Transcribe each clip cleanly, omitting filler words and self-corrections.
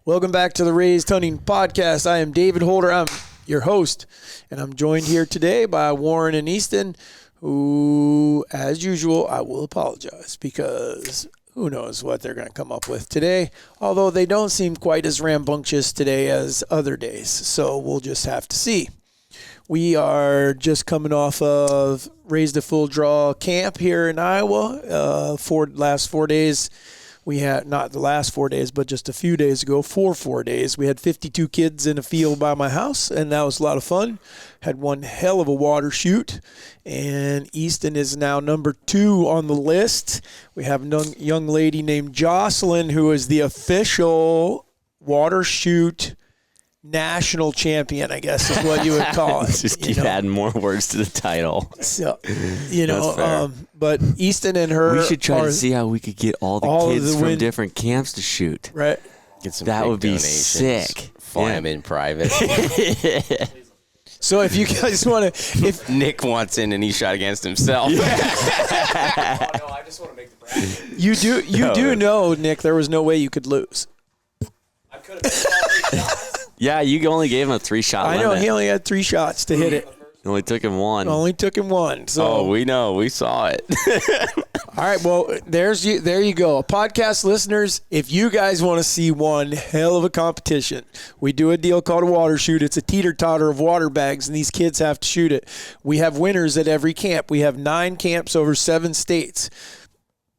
Welcome back to the Raised Hunting Podcast. I am David Holder. I'm your host, and I'm joined here today by Warren and Easton, who, as usual, I will apologize because who knows what they're going to come up with today, although they don't seem quite as rambunctious today as other days, so we'll just have to see. We are just coming off of Raised a Full Draw camp here in Iowa. Last 4 days, we had, not the last 4 days, but just a few days ago, 4 days, we had 52 kids in a field by my house, and that was a lot of fun. Had one hell of a water shoot, and Easton is now number 2 on the list. We have a young lady named Jocelyn, who is the official water shoot national champion, I guess is what you would call it. Just keep adding more words to the title. So, but Easton and her, we should try to see how we could get all the kids from different camps to shoot. Right. Get some that would be donations, sick. Fly them in private. So if you guys want to, if Nick wants in and he shot against himself. Oh, no, I just want to make the bracket. you do know, Nick, there was no way you could lose. I could have been all 8 shots. Yeah, you only gave him a 3-shot limit. I know, he only had 3 shots to hit it. It only took him 1. Only took him 1. So. Oh, we know. We saw it. All right, well, there you go. Podcast listeners, if you guys want to see one hell of a competition, we do a deal called a water shoot. It's a teeter-totter of water bags, and these kids have to shoot it. We have winners at every camp. We have 9 camps over 7 states.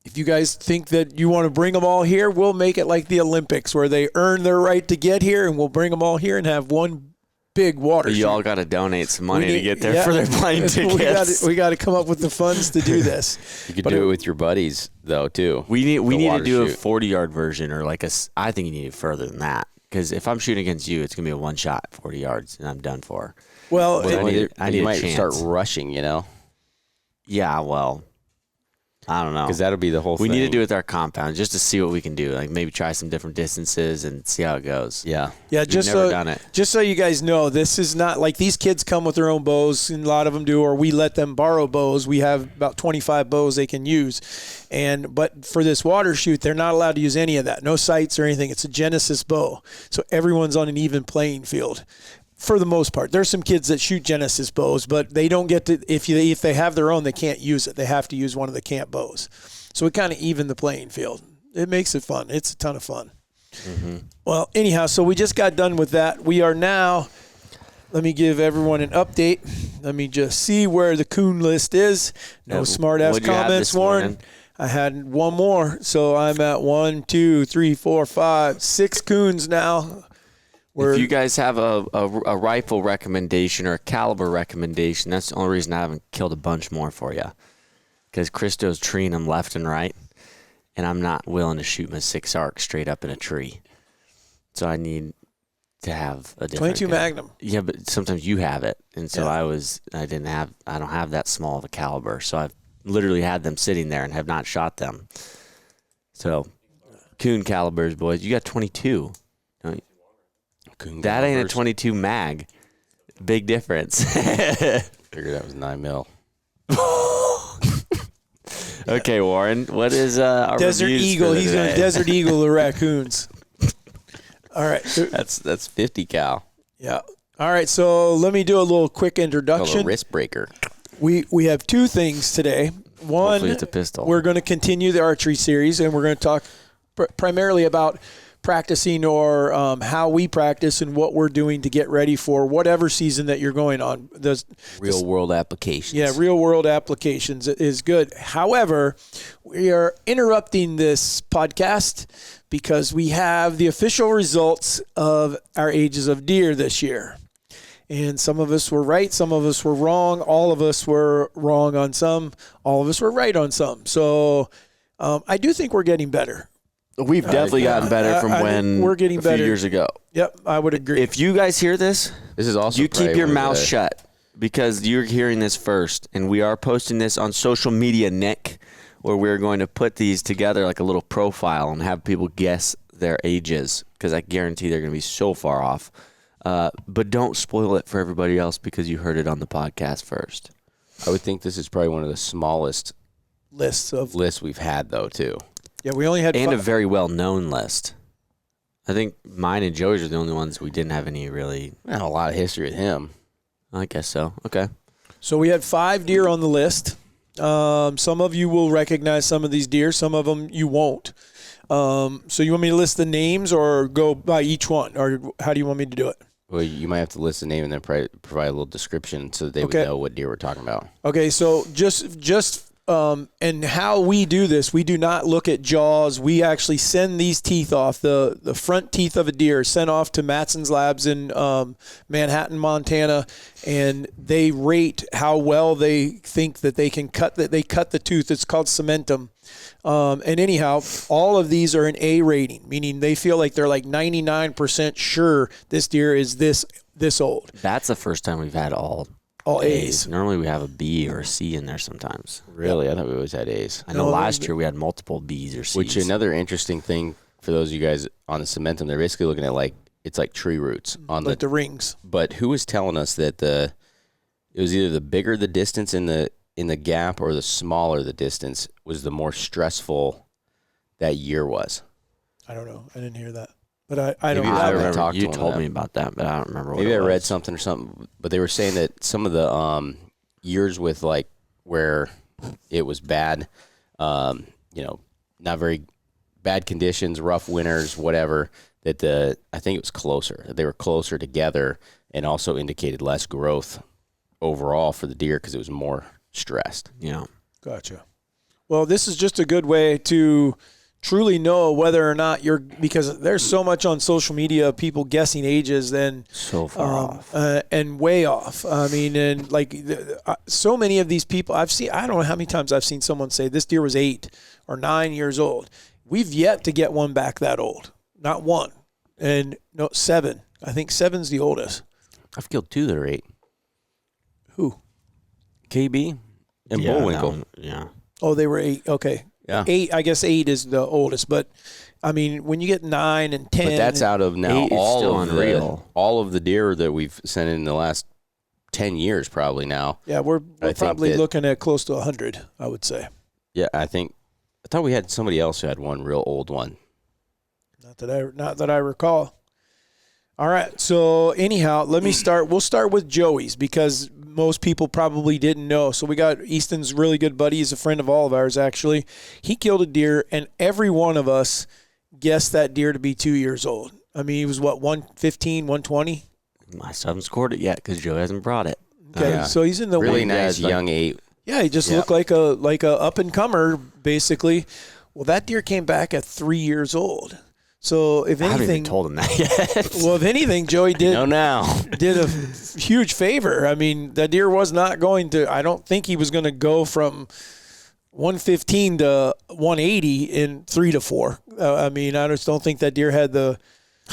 If you guys think that you want to bring them all here, we'll make it like the Olympics where they earn their right to get here, and we'll bring them all here and have one big water shoot. You all got to donate some money to get there for their plane tickets. We got to come up with the funds to do this. You could do it with your buddies, though, too. We need to do a 40-yard version, or I think you need it further than that. Because if I'm shooting against you, it's going to be a one-shot, 40 yards, and I'm done for. Well, I need might start rushing, Yeah, well, I don't know. Because that'll be the whole thing. We need to do it with our compound just to see what we can do. Like maybe try some different distances and see how it goes. Yeah. Yeah, We've never done it. Just so you guys know, this is not like these kids come with their own bows, and a lot of them do, or we let them borrow bows. We have about 25 bows they can use. But for this water shoot, they're not allowed to use any of that. No sights or anything. It's a Genesis bow. So everyone's on an even playing field. For the most part, there's some kids that shoot Genesis bows, but they don't get to. If they have their own, they can't use it. They have to use one of the camp bows. So we kind of even the playing field. It makes it fun. It's a ton of fun. Mm-hmm. Well, anyhow, so we just got done with that. We are now. Let me give everyone an update. Let me just see where the coon list is. No smart ass comments, Warren. I had one more, so I'm at 1, 2, 3, 4, 5, 6 coons now. If you guys have a rifle recommendation or a caliber recommendation, that's the only reason I haven't killed a bunch more for you. Because Christo's treeing them left and right, and I'm not willing to shoot my 6 arc straight up in a tree. So I need to have a different 22 gun. Magnum. Yeah, but sometimes you have it, and so I don't have that small of a caliber. So I've literally had them sitting there and have not shot them. So coon calibers, boys, you got 22. That ain't a 22 mag. Big difference. Figured that was 9 mil. Okay, Warren. What is our Desert Eagle? He's going to Desert Eagle the raccoons. All right. That's 50 cal. Yeah. All right. So let me do a little quick introduction. A wrist breaker. We have 2 things today. One, hopefully it's a pistol. We're going to continue the archery series, and we're going to talk primarily about practicing or how we practice and what we're doing to get ready for whatever season that you're going on. Real world applications. Yeah, real world applications is good. However, we are interrupting this podcast because we have the official results of our ages of deer this year. And some of us were right, some of us were wrong, all of us were wrong on some, all of us were right on some. So I do think we're getting better. We've definitely gotten better from we're getting a few better. years ago. Yep, I would agree. If you guys hear this is also you keep your mouth shut because you're hearing this first, and we are posting this on social media, Nick, where we're going to put these together like a little profile and have people guess their ages because I guarantee they're going to be so far off. But don't spoil it for everybody else because you heard it on the podcast first. I would think this is probably one of the smallest lists we've had, though, too. Yeah, we only had a very well-known list. I think mine and Joey's are the only ones we didn't have any really. Not a lot of history with him. I guess so. Okay. So we had 5 deer on the list. Some of you will recognize some of these deer. Some of them you won't. So you want me to list the names or go by each one? Or how do you want me to do it? Well, you might have to list the name and then provide a little description so that they would know what deer we're talking about. Okay, so just and how we do this, we do not look at jaws. We actually send these teeth off. The front teeth of a deer is sent off to Matson's Labs in Manhattan, Montana, and they rate how well they think that they can cut that. They cut the tooth. It's called cementum. And anyhow, all of these are an A rating, meaning they feel like they're like 99% sure this deer is this old. That's the first time we've had all A's. Normally we have a B or a C in there sometimes. Really? I thought we always had A's. I know last year we had multiple B's or C's. Which another interesting thing for those of you guys on the cementum, they're basically looking at it's like tree roots on like the rings. But who was telling us that it was either the bigger the distance in the gap or the smaller the distance was the more stressful that year was? I don't know. I didn't hear that. But I don't Maybe know. I I remember talked to you one of told them. me about that, but I don't remember what Maybe it I was. read something or something, but they were saying that some of the years with where it was bad, not very bad conditions, rough winters, whatever, that I think it was closer. They were closer together and also indicated less growth overall for the deer because it was more stressed. Yeah. Gotcha. Well, this is just a good way to truly know whether or not because there's so much on social media of people guessing ages and So far off. And way off. I mean, and so many of these people I don't know how many times I've seen someone say this deer was 8 or 9 years old. We've yet to get one back that old. Not one. And no, 7. I think 7's the oldest. I've killed 2 that are 8. Who? KB and Yeah, Bullwinkle. that one, yeah. Oh, they were 8. Okay. Yeah. 8, I guess 8 is the oldest, but I mean, when you get 9 and 10, But that's out of now 8 is still unreal. all of the deer that we've sent in the last 10 years probably now. yeah, we're think probably that- looking at close to 100, I would say. Yeah, I thought we had somebody else who had one real old one. Not that I recall. All right. So anyhow, let me start. We'll start with Joey's because most people probably didn't know. So we got Easton's really good buddy. He's a friend of all of ours, actually. He killed a deer, and every one of us guessed that deer to be 2 years old. I mean, he was, 115, 120? I still haven't scored it yet because Joe hasn't brought it. Okay. Yeah. So he's in the Really one. nice young 8. Yeah, he just looked like a up-and-comer, basically. Well, that deer came back at 3 years old. So if I haven't even anything, told him that yet. well, if anything, Joey did now. did a huge favor. I mean, that deer was not going to. I don't think he was going to go from 115 to 180 in 3 to 4. I mean, I just don't think that deer had the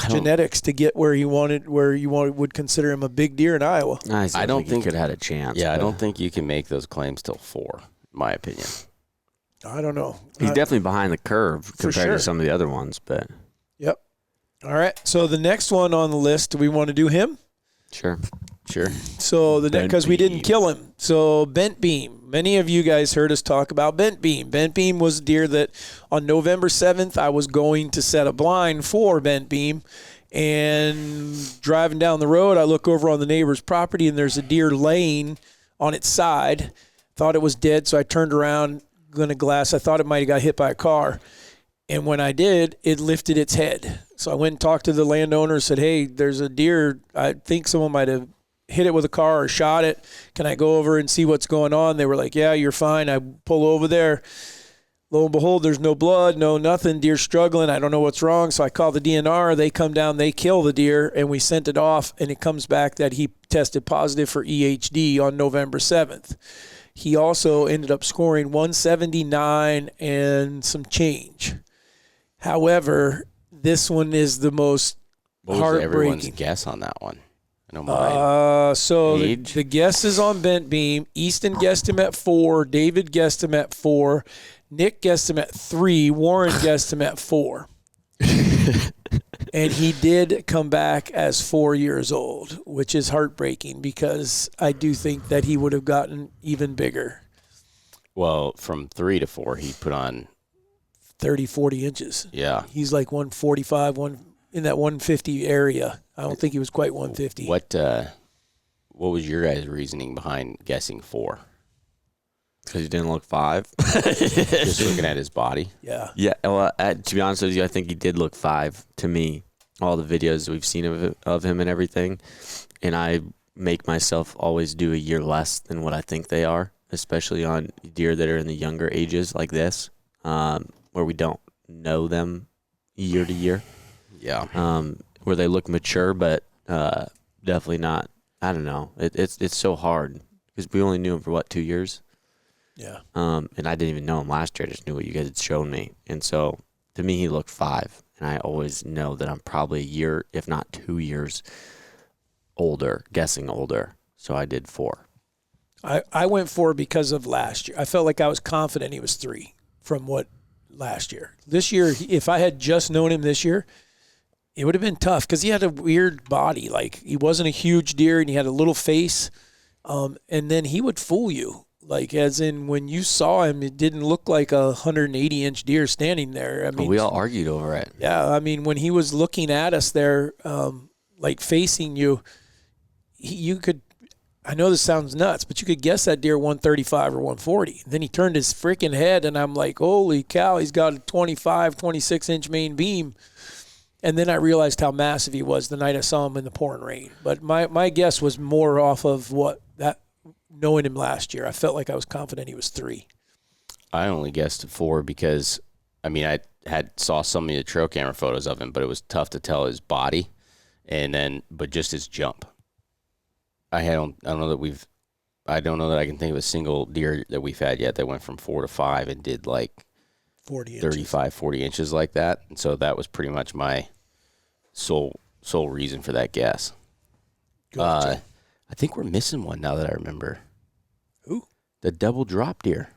genetics to get where you would consider him a big deer in Iowa. I don't think he could have had a chance. Yeah, I but don't think you can make those claims till 4, in my opinion. I don't know. He's definitely behind the curve compared sure. to some of the other ones, but Yep. All right. So the next one on the list, do we want to do him? sure. Sure. So Bent because we didn't beam. kill him. So bent beam. Many of you guys heard us talk about bent beam. Bent beam was a deer that on November 7th I was going to set a blind for bent beam, and driving down the road I look over on the neighbor's property and there's a deer laying on its side. Thought it was dead, so I turned around, gonna glass. I thought it might have got hit by a car. And when I did, it lifted its head. So I went and talked to the landowner, said, hey, there's a deer. I think someone might have hit it with a car or shot it. Can I go over and see what's going on? They were like, yeah, you're fine. I pull over there. Lo and behold, there's no blood, no nothing. Deer struggling. I don't know what's wrong. So I call the DNR. They come down. They kill the deer, and we sent it off, and it comes back that he tested positive for EHD on November 7th. He also ended up scoring 179 and some change. However, this one is the most What was everyone's heartbreaking. guess on that one? I know mine. So Age? the guess is on bent beam. Easton guessed him at 4. David guessed him at 4. Nick guessed him at 3. Warren guessed him at 4. And he did come back as 4 years old, which is heartbreaking because I do think that he would have gotten even bigger, Well, from 3 to 4, he put on, 30, 40 inches. yeah. He's like 145, in that 150 area. I don't think he was quite 150. What was your guys' reasoning behind guessing 4? Because he didn't look 5. Just looking at his body. Yeah. Yeah, well, to be honest with you, I think he did look 5 to me. All the videos we've seen of him and everything, and I make myself always do a year less than what I think they are, especially on deer that are in the younger ages like this, where we don't know them year to year. Yeah. Where they look mature, but definitely not. I don't know. It's so hard because we only knew him for 2 years. Yeah. And I didn't even know him last year. I just knew what you guys had shown me. And so to me, he looked 5. And I always know that I'm probably a year, if not 2 years older, guessing older. So I did 4. I went 4 because of last year. I felt like I was confident he was 3 from what last year. This year, if I had just known him this year, it would have been tough because he had a weird body. Like, he wasn't a huge deer and he had a little face. And then he would fool you. Like, as in, when you saw him, it didn't look like a 180-inch deer standing there. I mean, we all argued over it. Yeah, I mean, when he was looking at us there, like facing you, you could, I know this sounds nuts, but you could guess that deer 135 or 140. Then he turned his freaking head, and I'm like, holy cow, he's got a 25, 26-inch main beam. And then I realized how massive he was the night I saw him in the pouring rain. But my guess was more off of knowing him last year. I felt like I was confident he was 3. I only guessed 4 because, I mean, I saw some of the trail camera photos of him, but it was tough to tell his body, but just his jump. I don't know that I can think of a single deer that we've had yet that went from 4 to 5 and did like 40 35, 40 inches like that. And so that was pretty much my sole reason for that guess. Gotcha. I think we're missing one now that I remember. Who? The double drop deer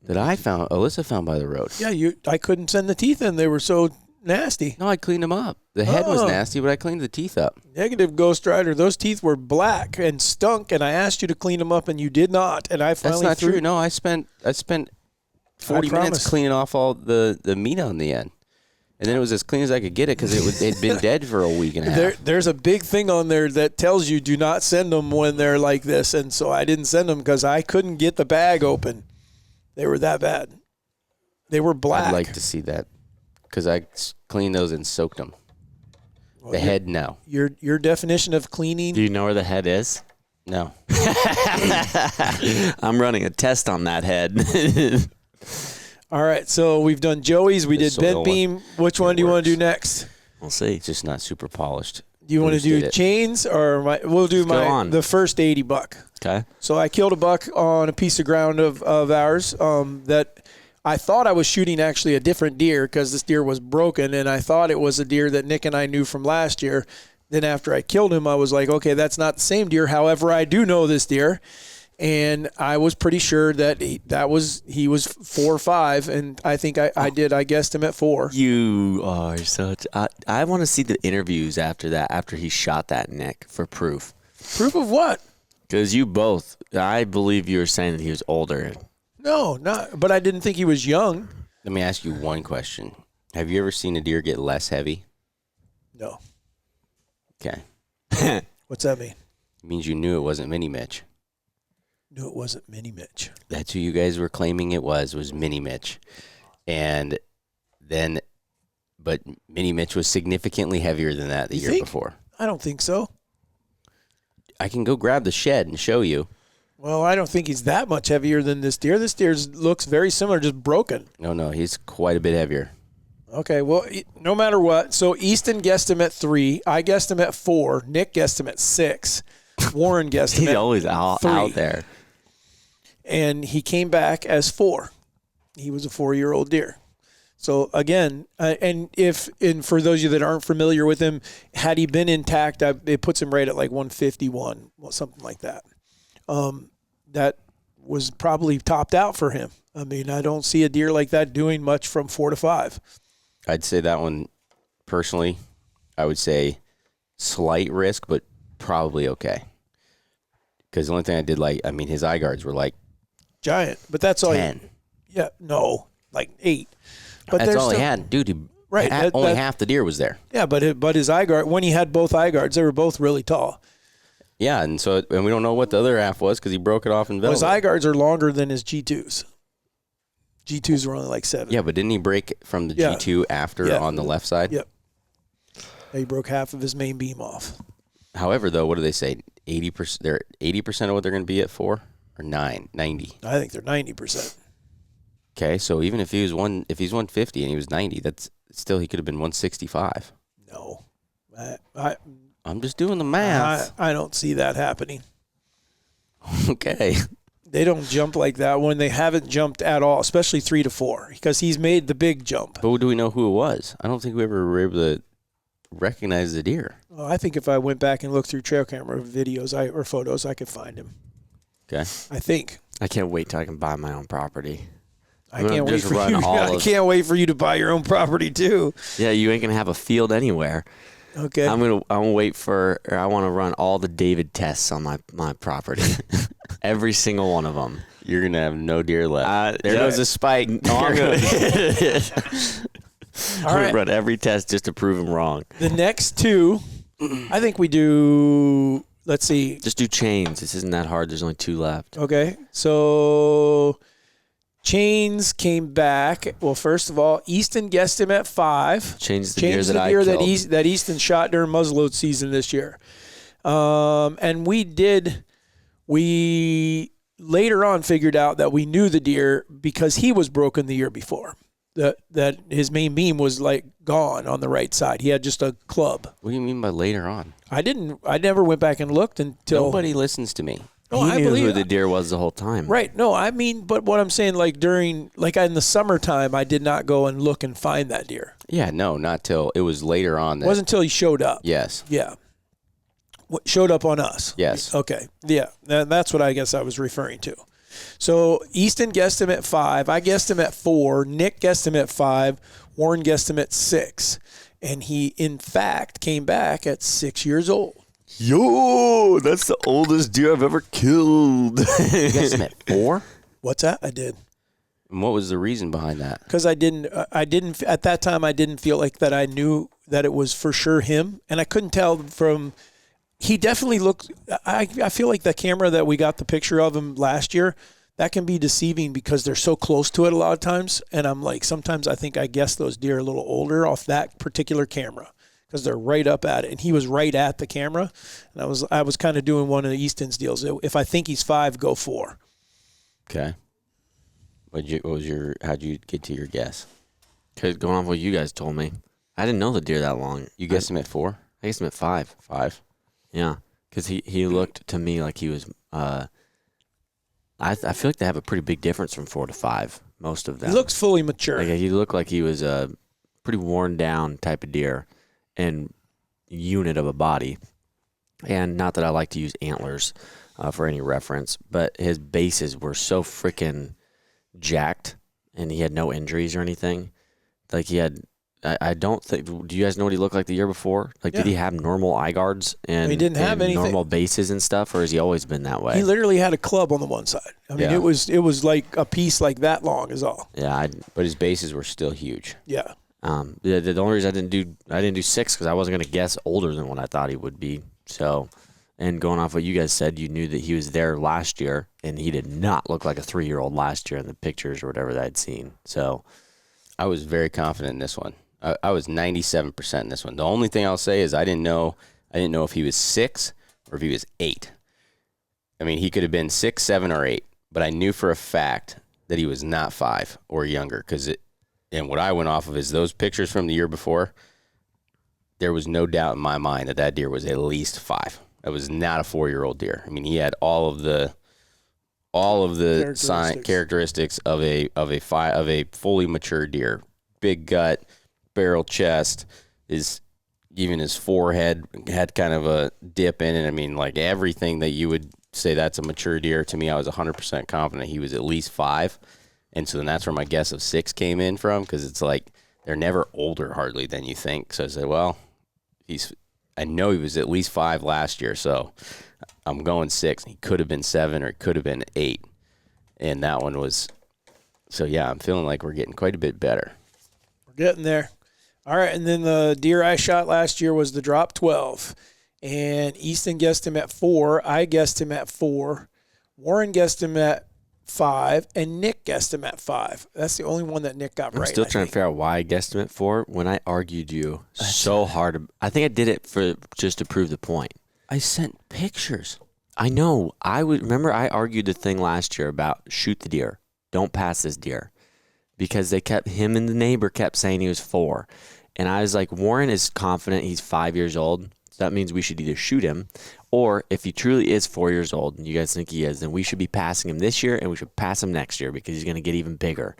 that Alyssa found by the road. Yeah, I couldn't send the teeth in. They were so nasty. No, I cleaned them up. The head was nasty, but I cleaned the teeth up. Negative, Ghost Rider. Those teeth were black and stunk, and I asked you to clean them up, and you did not. And I finally That's not true. No, I spent 40 minutes cleaning off all the meat on the end. And then it was as clean as I could get it because it'd been dead for a week and a half. There's a big thing on there that tells you do not send them when they're like this. And so I didn't send them because I couldn't get the bag open. They were that bad. They were black. I'd like to see that because I cleaned those and soaked them. Well, the head, no. Your definition of cleaning. Do you know where the head is? No. I'm running a test on that head. All right, so we've done Joey's. We did bent one. beam. Which one do you want to do next? We'll see. It's just not super polished. Do you want to do chains or we'll do the first 80 buck. Okay. So I killed a buck on a piece of ground of ours that I thought I was shooting actually a different deer because this deer was broken, and I thought it was a deer that Nick and I knew from last year. Then after I killed him, I was like, okay, that's not the same deer. However, I do know this deer. And I was pretty sure that he was 4 or 5, and I think I guessed him at 4. You are such. I want to see the interviews after that, after he shot that Nick, for proof. Proof of what? Because I believe you were saying that he was older. No, not. But I didn't think he was young. Let me ask you one question. Have you ever seen a deer get less heavy? No. Okay. What's that mean? It means you knew it wasn't Mini Mitch. No, it wasn't Mini Mitch. That's who you guys were claiming it was Mini Mitch. And then, but Mini Mitch was significantly heavier than that the year before. I don't think so. I can go grab the shed and show you. Well, I don't think he's that much heavier than this deer. This deer looks very similar, just broken. No, he's quite a bit heavier. Okay, well, no matter what. So Easton guessed him at 3. I guessed him at 4. Nick guessed him at 6. Warren guessed him at 3. He's always out there. And he came back as 4. He was a 4-year-old deer. So again, and for those of you that aren't familiar with him, had he been intact, it puts him right at like 151, something like that. That was probably topped out for him. I mean, I don't see a deer like that doing much from 4 to 5. I'd say that one, personally, I would say slight risk, but probably okay. Because the only thing I did his eye guards were like giant, but that's all. 10. Yeah, no, like 8. But that's all he had. Dude, he Right. Only half the deer was there. Yeah, but his eye guard, when he had both eye guards, they were both really tall. Yeah, and we don't know what the other half was because he broke it off in velvet. Well, his eye guards are longer than his G2s. G2s were only like 7. Yeah, but didn't he break from the G2 after on the left side? Yep. He broke half of his main beam off. However, though, what do they say? 80%. They're 80% of what they're going to be at 4 or 90. I think they're 90%. Okay, so even if he's 150 and he was 90, that's still he could have been 165. No, I'm just doing the math. I don't see that happening. Okay. They don't jump like that when they haven't jumped at all, especially 3 to 4, because he's made the big jump. But do we know who it was? I don't think we ever were able to recognize the deer. Well, I think if I went back and looked through trail camera videos or photos, I could find him. Okay. I think. I can't wait till I can buy my own property. I can't wait for you. I can't wait for you to buy your own property too. Yeah, you ain't gonna have a field anywhere. Okay. I'm gonna wait I want to run all the David tests on my property. Every single one of them. You're going to have no deer left. There yeah. goes a spike. No, I'm All right. run every test just to prove him wrong. The next 2, I think we do. Let's see. Just do chains. This isn't that hard. There's only 2 left. Okay. So chains came back. Well, first of all, Easton guessed him at 5. Chains the Chains deer the that deer I that killed. that Easton shot during muzzleload season this year. And we later on figured out that we knew the deer because he was broken the year before. That his main beam was like gone on the right side. He had just a club. What do you mean by later on? I never went back and looked until Nobody listens to me. No, He I knew believe who the deer was the whole time. Right. No, I mean, but what I'm saying, like in the summertime, I did not go and look and find that deer. Yeah, no, not till it was later on. It wasn't until he showed up. Yes. Yeah. What showed up on us. Yes. Okay. Yeah. That's what I guess I was referring to. So Easton guessed him at 5. I guessed him at 4. Nick guessed him at 5. Warren guessed him at 6. And he, in fact, came back at 6 years old. Yo, that's the oldest deer I've ever killed. You guys met 4? What's that? I did. And what was the reason behind that? Because I didn't at that time, I didn't feel like that I knew that it was for sure him. And I couldn't tell from, he definitely looked, I feel like the camera that we got the picture of him last year, that can be deceiving because they're so close to it a lot of times. And I'm like, sometimes I think I guess those deer are a little older off that particular camera because they're right up at it. And he was right at the camera. And I was kind of doing one of the Easton's deals. If I think he's 5, go 4. Okay. How'd you get to your guess? Okay, going off what you guys told me. I didn't know the deer that long. You guessed him at 4? I guessed him at 5. 5? Yeah, because he looked to me like he was. I feel like they have a pretty big difference from 4 to 5. Most of them. He looks fully mature. Like, he looked like he was a pretty worn down type of deer and unit of a body. And not that I like to use antlers for any reference, but his bases were so freaking jacked, and he had no injuries or anything. Like he had. I don't think. Do you guys know what he looked like the year before? Like, did he have normal eye guards and he didn't have anything. normal bases and stuff, or has he always been that way? He literally had a club on the one side. I mean, Yeah. it was like a piece like that long is all. Yeah, But his bases were still huge. Yeah. the only reason I didn't do 6 because I wasn't gonna guess older than what I thought he would be. So, and going off what you guys said, you knew that he was there last year, and he did not look like a 3-year-old last year in the pictures or whatever that I'd seen. So, I was very confident in this one. I was 97% in this one. The only thing I'll say is I didn't know if he was 6 or if he was 8. I mean, he could have been 6, 7, or 8, but I knew for a fact that he was not 5 or younger and what I went off of is those pictures from the year before. There was no doubt in my mind that deer was at least 5. That was not a 4-year-old deer. I mean, he had all of the characteristics of a fully mature deer. Big gut, barrel chest, even his forehead had kind of a dip in it. I mean, like everything that you would say that's a mature deer. To me, I was 100% confident he was at least 5. And so then that's where my guess of 6 came in from, because it's like they're never older hardly than you think. So I said, well, I know he was at least 5 last year, so I'm going 6. He could have been 7 or it could have been 8. And that one was, so yeah, I'm feeling like we're getting quite a bit better. We're getting there. All right, and then the deer I shot last year was the drop 12. And Easton guessed him at 4. I guessed him at 4. Warren guessed him at 5. And Nick guessed him at 5. That's the only one that Nick got right. I'm still trying to figure out why I guessed him at 4 when I argued you so hard. I think I did it for just to prove the point. I sent pictures. I know. Remember I argued the thing last year about shoot the deer. Don't pass this deer. Because him and the neighbor kept saying he was 4. And I was like, Warren is confident he's 5 years old. So that means we should either shoot him, or if he truly is 4 years old and you guys think he is, then we should be passing him this year and we should pass him next year because he's going to get even bigger.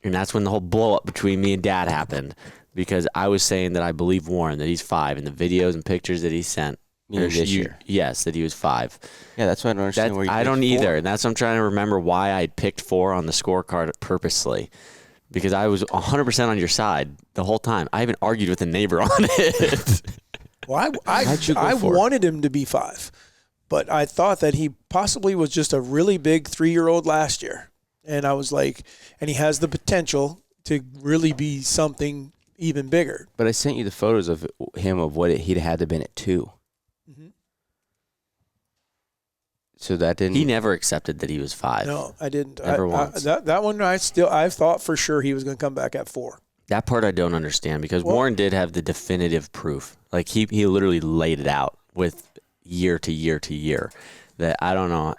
And that's when the whole blow up between me and Dad happened, because I was saying that I believe Warren, that he's 5, and the videos and pictures that he sent. This year? Yes, that he was 5. Yeah, that's why I don't understand where you I don't picked 4. either. And that's what I'm trying to remember why I picked 4 on the scorecard purposely. Because I was 100% on your side the whole time. I even argued with a neighbor on it. Well, I wanted him to be 5, but I thought that he possibly was just a really big 3-year-old last year. And I was like, and he has the potential to really be something even bigger. But I sent you the photos of him of what he'd had to have been at 2. Mm-hmm. So that didn't. He never accepted that he was 5. No, I didn't. Never once. That one, I thought for sure he was going to come back at 4. That part I don't understand, because Warren did have the definitive proof. Like he literally laid it out with year to year to year. That I don't know.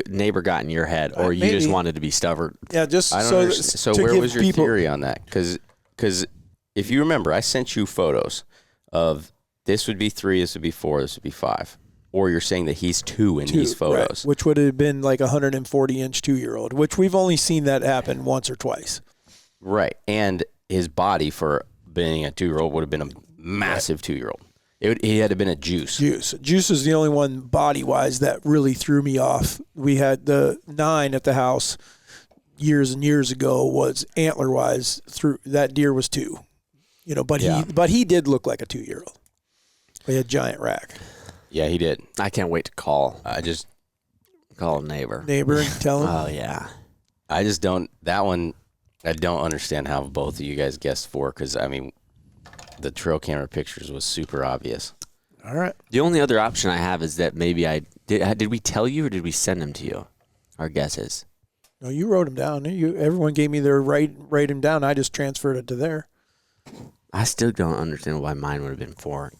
Neighbor got in your head, or you just wanted to be stubborn. Yeah, just I don't understand. So where was your theory on that? Because if you remember, I sent you photos of this would be 3, this would be 4, this would be 5. Or you're saying that he's 2 in these photos. Right, which would have been like a 140-inch 2-year-old, which we've only seen that happen once or twice. Right. And his body for being a 2-year-old would have been a massive 2-year-old. He had to have been a Juice. Juice is the only one body-wise that really threw me off. We had the 9 at the house years and years ago was antler-wise. That deer was 2. But he did look like a 2-year-old. He had a giant rack. Yeah, he did. I can't wait to call. I just call a neighbor and tell him. Oh yeah. I just don't. That one, I don't understand how both of you guys guessed 4, because I mean, the trail camera pictures was super obvious. All right. The only other option I have is that maybe did we tell you, or did we send them to you? Our guesses. No, you wrote them down. Everyone gave me their write them down. I just transferred it to there. I still don't understand why mine would have been 4.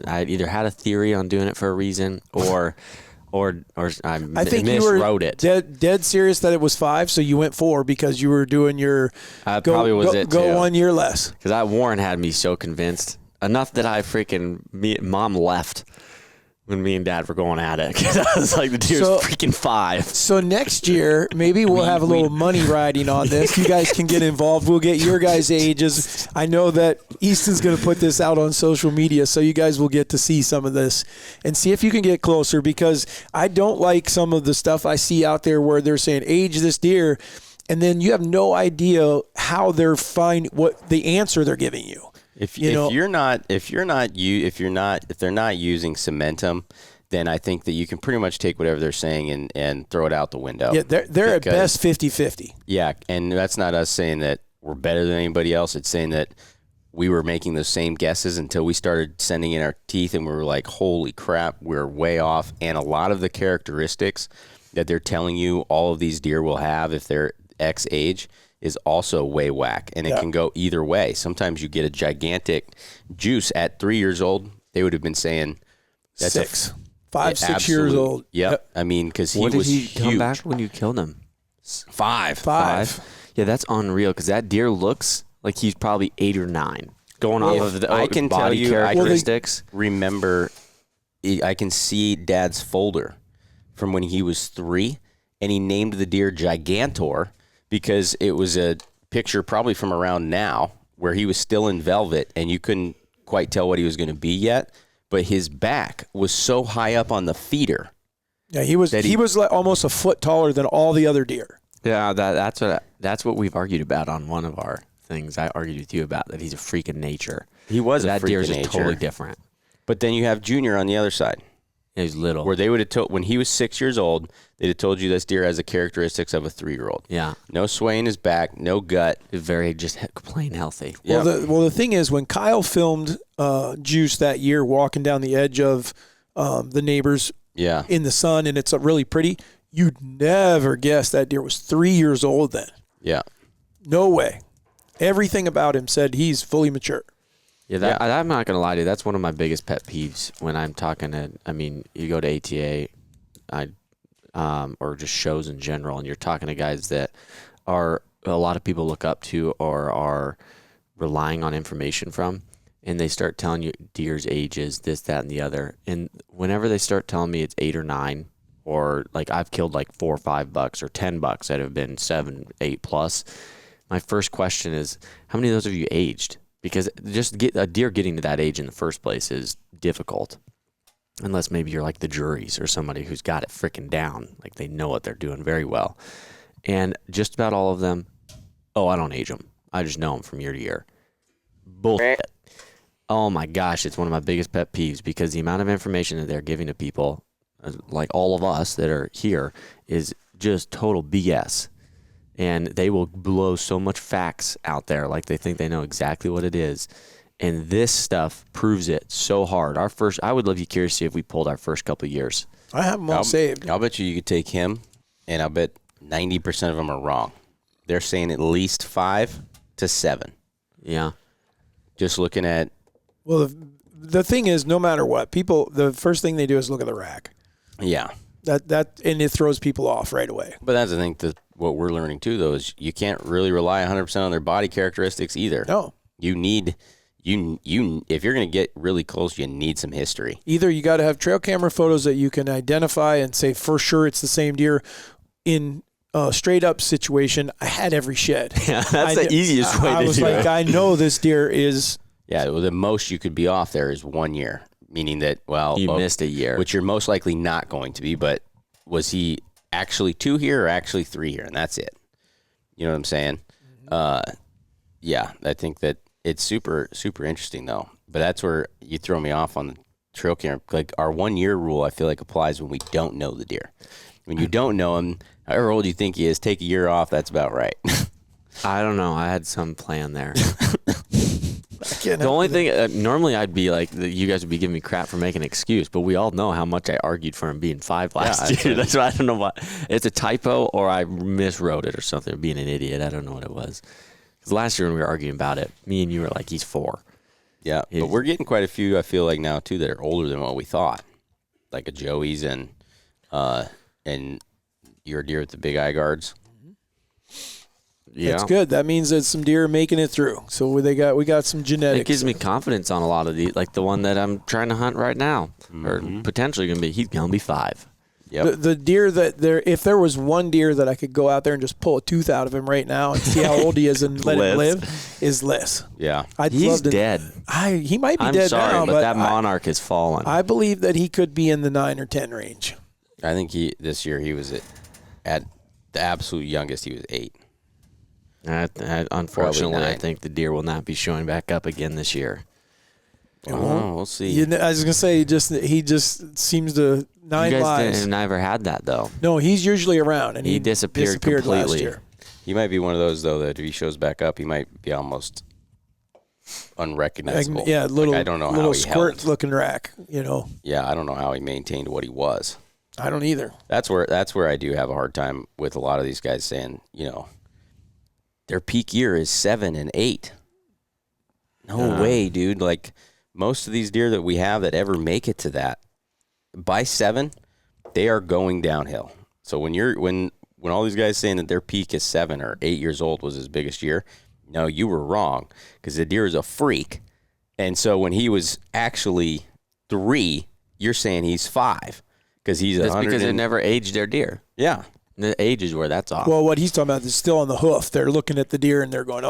I either had a theory on doing it for a reason, or I think you were miswrote it. Dead serious that it was 5, so you went 4 because you were doing your probably was it go too. 1 year less. Because Warren had me so convinced enough that Mom left when me and Dad were going at it, because I was like, the deer's freaking 5. So next year, maybe we'll have a little money riding on this. You guys can get involved. We'll get your guys' ages. I know that Easton's going to put this out on social media, so you guys will get to see some of this and see if you can get closer, because I don't like some of the stuff I see out there where they're saying, age this deer, and then you have no idea how they're what the answer they're giving you. If they're not using cementum, then I think that you can pretty much take whatever they're saying and throw it out the window. Yeah, they're at best 50-50. Yeah, and that's not us saying that we're better than anybody else. It's saying that we were making those same guesses until we started sending in our teeth, and we were like, holy crap, we're way off. And a lot of the characteristics that they're telling you all of these deer will have if they're X age is also way whack, and it can go either way. Sometimes you get a gigantic Juice at 3 years old. They would have been saying that's 6 years old. Yep. I mean, because What did he huge. come back when you killed him? 5. Yeah, that's unreal, because that deer looks like he's probably 8 or 9. Going off of the body characteristics. Remember, I can see Dad's folder from when he was 3, and he named the deer Gigantor, because it was a picture probably from around now where he was still in velvet and you couldn't quite tell what he was going to be yet, but his back was so high up on the feeder. Yeah, he was like almost a foot taller than all the other deer. Yeah, that's what we've argued about on one of our things. I argued with you about that he's a freak of nature. He was that a freak deer is of just nature. totally different. But then you have Junior on the other side. He was little. Where they would have told, when he was 6 years old, they'd have told you this deer has the characteristics of a 3-year-old. Yeah. No sway in his back, no gut. Very just plain healthy. Well, the thing is, when Kyle filmed Juice that year walking down the edge of the neighbors in the sun, and it's really pretty, you'd never guess that deer was 3 years old then. Yeah. No way. Everything about him said he's fully mature. Yeah, I'm not going to lie to you. That's one of my biggest pet peeves when I'm talking to, I mean, you go to ATA or just shows in general, and you're talking to guys that are a lot of people look up to or are relying on information from, and they start telling you deer's ages, this, that, and the other. And whenever they start telling me it's 8 or 9, or like I've killed like 4 or 5 bucks or 10 bucks that have been 7, 8 plus, my first question is, how many of those have you aged? Because just a deer getting to that age in the first place is difficult. Unless maybe you're like the juries or somebody who's got it freaking down. Like they know what they're doing very well. And just about all of them, I don't age them. I just know them from year to year. Bullshit. Oh my gosh, it's one of my biggest pet peeves because the amount of information that they're giving to people, like all of us that are here, is just total BS. And they will blow so much facts out there like they think they know exactly what it is. And this stuff proves it so hard. I would love you curious to see if we pulled our first couple of years. I have them all saved. I'll bet you could take him, and I'll bet 90% of them are wrong. They're saying at least 5 to 7. Yeah. Just looking at. Well, the thing is, no matter what, people, the first thing they do is look at the rack. Yeah. And it throws people off right away. But that's, I think, what we're learning too, though, is you can't really rely 100% on their body characteristics either. No. You need, if you're going to get really close, you need some history. Either you got to have trail camera photos that you can identify and say for sure it's the same deer. In a straight up situation, I had every shed. Yeah, that's the easiest way to do it. I was like, I know this deer is. Yeah, well, the most you could be off there is 1 year, meaning that, you missed a year. Which you're most likely not going to be, but was he actually 2 here or actually 3 here? And that's it. You know what I'm saying? Yeah, I think that it's super, super interesting, though. But that's where you throw me off on the trail camera. Like, our 1 year rule, I feel like, applies when we don't know the deer. When you don't know him, however old you think he is, take a year off, that's about right. I don't know. I had some plan there. The only thing, normally I'd be like, you guys would be giving me crap for making an excuse, but we all know how much I argued for him being 5 last year. That's why I don't know what. It's a typo or I miswrote it or something, being an idiot. I don't know what it was. Because last year when we were arguing about it, me and you were like, he's 4. Yeah, but we're getting quite a few, I feel like, now, too, that are older than what we thought. Like a Joey's and your deer with the big eye guards. Yeah, that's good. That means that some deer are making it through. So we got some genetics. It gives me confidence on a lot of these, like the one that I'm trying to hunt right now, or potentially he's gonna be 5. Yep. The deer if there was one deer that I could go out there and just pull a tooth out of him right now and see how old he is and let him live, is Liz. Yeah, he's dead. He might be I'm dead sorry, now, but that monarch has fallen. I believe that he could be in the 9 or 10 range. I think this year he was at the absolute youngest. He was 8. Unfortunately, I think the deer will not be showing back up again this year. Oh, we'll see. I was gonna say he just seems to 9 you guys lives. never had that though. No, he's usually around, and he disappeared completely. last year. He might be one of those though that if he shows back up, he might be almost unrecognizable. Yeah, I don't know how he squirt held. looking rack. Yeah, I don't know how he maintained what he was. I don't either. That's where I do have a hard time with a lot of these guys saying, their peak year is 7 and 8. No way, dude. Like most of these deer that we have that ever make it to that, by 7, they are going downhill. So when all these guys saying that their peak is 7 or 8 years old was his biggest year, no, you were wrong because the deer is a freak. And so when he was actually 3, you're saying he's 5 because he's That's because they never aged their deer. Yeah. The age is where that's off. Well, what he's talking about is still on the hoof. They're looking at the deer and they're going,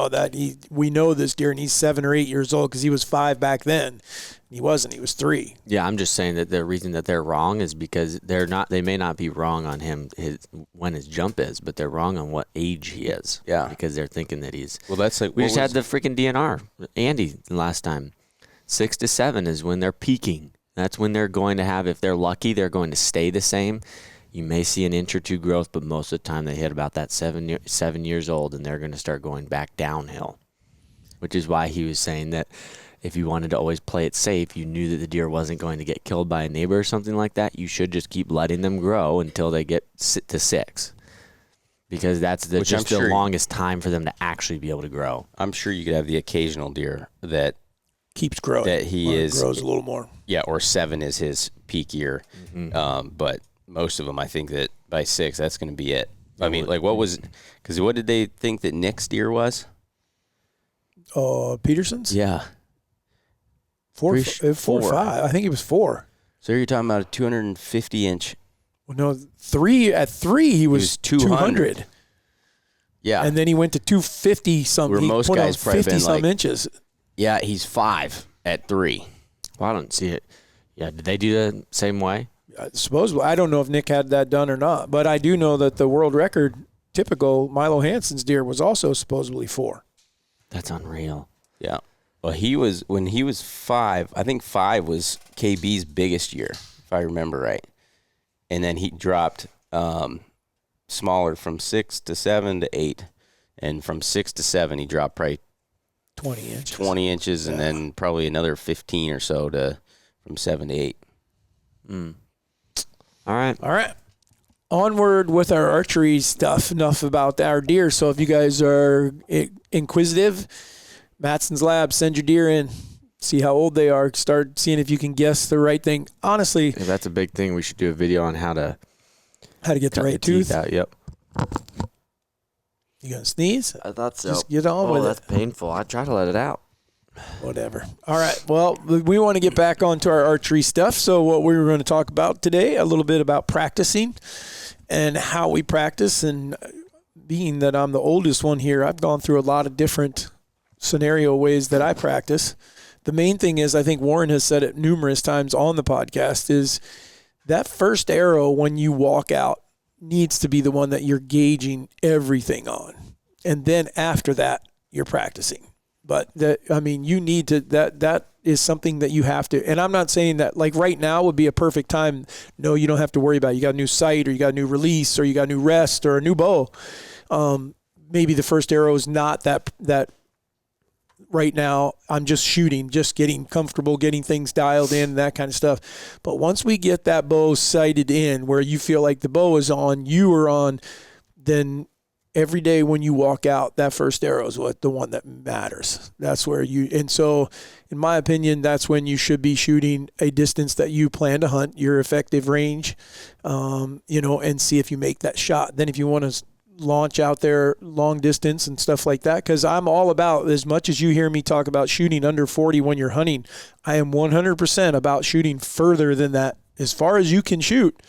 we know this deer and he's 7 or 8 years old because he was 5 back then. He wasn't. He was 3. Yeah, I'm just saying that the reason that they're wrong is because they may not be wrong on him when his jump is, but they're wrong on what age he is. Yeah. Because they're thinking that he's. Well, that's like we just had the freaking DNR, Andy, last time. 6 to 7 is when they're peaking. That's when they're going to have, if they're lucky, they're going to stay the same. You may see an inch or two growth, but most of the time they hit about that 7 years old, and they're going to start going back downhill, which is why he was saying that if you wanted to always play it safe, you knew that the deer wasn't going to get killed by a neighbor or something like that, you should just keep letting them grow until they get to 6. Because that's just the longest time for them to actually be able to grow. I'm sure you could have the occasional deer that keeps growing. That grows a little more. Yeah, or 7 is his peak year. Mm-hmm. But most of them, I think that by 6, that's going to be it. I mean, like what did they think that Nick's deer was? Peterson's? Yeah. 4 or 5. I think he was 4. So you're talking about a 250-inch. Well, no, 3. At 3, he was 200. Yeah. And then he went to 250 something. Where most guys probably 50 some inches. Yeah, he's 5 at 3. Well, I don't see it. Yeah, did they do the same way? Supposedly, I don't know if Nick had that done or not, but I do know that the world record, typical Milo Hansen's deer, was also supposedly 4. That's unreal. Yeah. Well, when he was 5, I think 5 was KB's biggest year, if I remember right. And then he dropped smaller from 6 to 7 to 8. And from 6 to 7, he dropped probably 20 inches, and then probably another 15 or so from 7 to 8. All right. Onward with our archery stuff. Enough about our deer. So if you guys are inquisitive, Matson's Lab, send your deer in. See how old they are. Start seeing if you can guess the right thing. Honestly, if that's a big thing, we should do a video on how to get the right tooth out. Yep. You gonna sneeze? I thought so. Just get on with it. That's painful. I try to let it out. Whatever. All right. Well, we want to get back onto our archery stuff. So what we were going to talk about today, a little bit about practicing and how we practice. And being that I'm the oldest one here, I've gone through a lot of different scenario ways that I practice. The main thing is, I think Warren has said it numerous times on the podcast, is that first arrow when you walk out needs to be the one that you're gauging everything on. And then after that, you're practicing. But you need to, that is something that you have to, and I'm not saying that like right now would be a perfect time. No, you don't have to worry about it. You got a new sight, or you got a new release, or you got a new rest, or a new bow. Maybe the first arrow is not that right now. I'm just shooting, just getting comfortable, getting things dialed in, that kind of stuff. But once we get that bow sighted in where you feel like the bow is on, you are on, then every day when you walk out, that first arrow is the one that matters. That's where and so in my opinion, that's when you should be shooting a distance that you plan to hunt, your effective range, and see if you make that shot. Then if you want to launch out there long distance and stuff like that, because I'm all about, as much as you hear me talk about shooting under 40 when you're hunting, I am 100% about shooting further than that as far as you can shoot.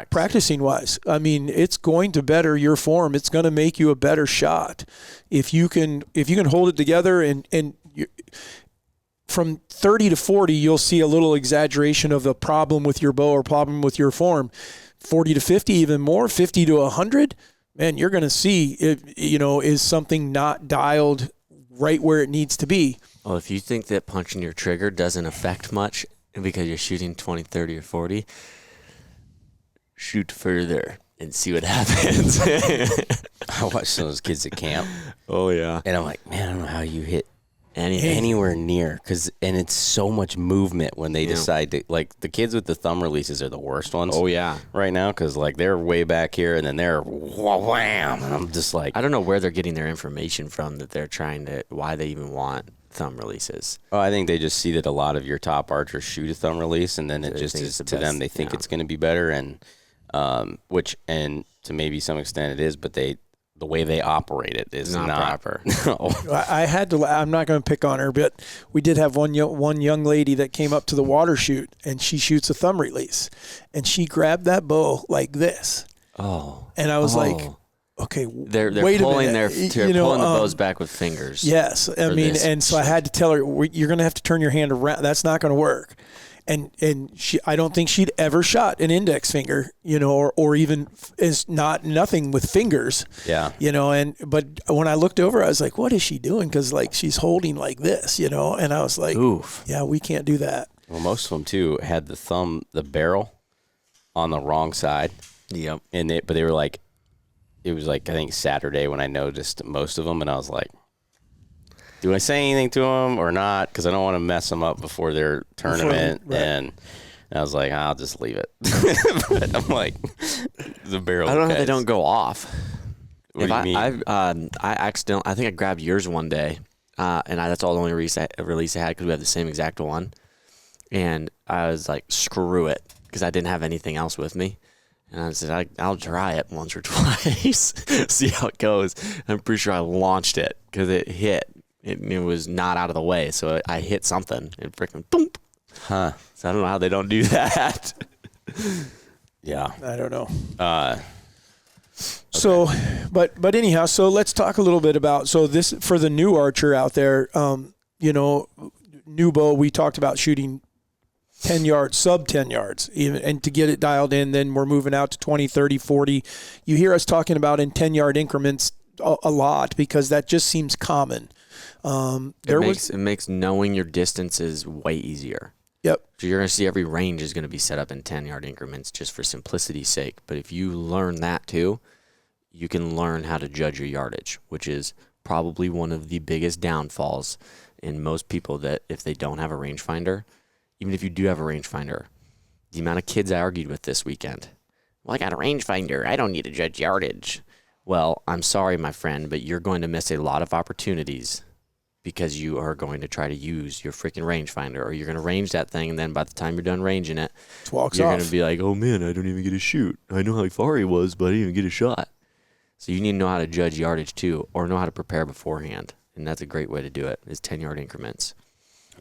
Practicing wise, I mean, it's going to better your form. It's going to make you a better shot if you can hold it together. And from 30 to 40, you'll see a little exaggeration of the problem with your bow or problem with your form. 40 to 50, even more. 50 to 100, man, you're going to see is something not dialed right where it needs to be. Well, if you think that punching your trigger doesn't affect much because you're shooting 20, 30, or 40. Shoot further and see what happens. I watch those kids at camp. Oh, yeah. And I'm like, man, I don't know how you hit anything anywhere near. And it's so much movement when they decide to, like, the kids with the thumb releases are the worst ones. Oh, yeah. Right now, because, like, they're way back here and then they're wham. And I'm just like, I don't know where they're getting their information from that they're trying to, why they even want thumb releases. Oh, I think they just see that a lot of your top archers shoot a thumb release, and then it just is to them, they think it's going to be better. And, and to maybe some extent it is, but the way they operate it is not proper. No. I had to. I'm not going to pick on her, but we did have one young lady that came up to the water chute, and she shoots a thumb release, and she grabbed that bow like this. Oh, and I was like, okay, they're wait pulling a minute. they're pulling the bows back with fingers. Yes, I mean, and so I had to tell her, you're going to have to turn your hand around. That's not going to work. And she, I don't think she'd ever shot an index finger, or even is nothing with fingers. Yeah. But when I looked over, I was like, what is she doing? Because like she's holding like this, and I was like, oof. Yeah, we can't do that. Well, most of them too had the barrel on the wrong side. Yep. But they were like, it was like, I think Saturday when I noticed most of them, and I was like, do I say anything to them or not? Because I don't want to mess them up before their tournament. Right. And I was like, I'll just leave it. But I'm like, the barrel. I don't know if they don't go off. What do you mean? I think I grabbed yours one day, and that's all the only release I had because we had the same exact one. And I was like, screw it, because I didn't have anything else with me. And I said, I'll try it once or twice, see how it goes. I'm pretty sure I launched it because it hit. It was not out of the way, so I hit something and freaking boom. Huh. So I don't know how they don't do that. Yeah. I don't know. Okay. So, but anyhow, so let's talk a little bit about, so this, for the new archer out there, new bow, we talked about shooting 10 yards, sub 10 yards, even, and to get it dialed in, then we're moving out to 20, 30, 40. You hear us talking about in 10-yard increments a lot because that just seems common. It makes knowing your distances way easier. Yep. So you're going to see every range is going to be set up in 10-yard increments just for simplicity's sake. But if you learn that too, you can learn how to judge your yardage, which is probably one of the biggest downfalls in most people, that if they don't have a rangefinder, even if you do have a rangefinder, the amount of kids I argued with this weekend, well, I got a rangefinder, I don't need to judge yardage. Well, I'm sorry, my friend, but you're going to miss a lot of opportunities because you are going to try to use your freaking rangefinder, or you're going to range that thing, and then by the time you're done ranging it, you're going to be like, oh man, I don't even get a shoot. I know how far he was, but I didn't even get a shot. So you need to know how to judge yardage too, or know how to prepare beforehand. And that's a great way to do it, is 10-yard increments.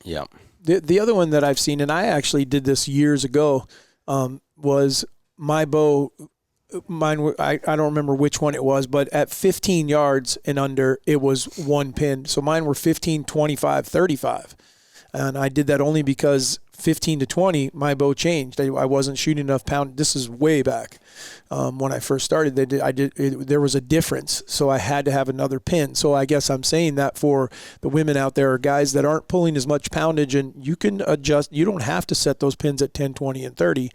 Yeah. The other one that I've seen, and I actually did this years ago, was my bow. Mine, I don't remember which one it was, but at 15 yards and under, it was one pin. So mine were 15, 25, 35. And I did that only because 15 to 20, my bow changed. I wasn't shooting enough pound. This is way back when I first started. There was a difference, so I had to have another pin. So I guess I'm saying that for the women out there, or guys that aren't pulling as much poundage, and you can adjust. You don't have to set those pins at 10, 20, and 30.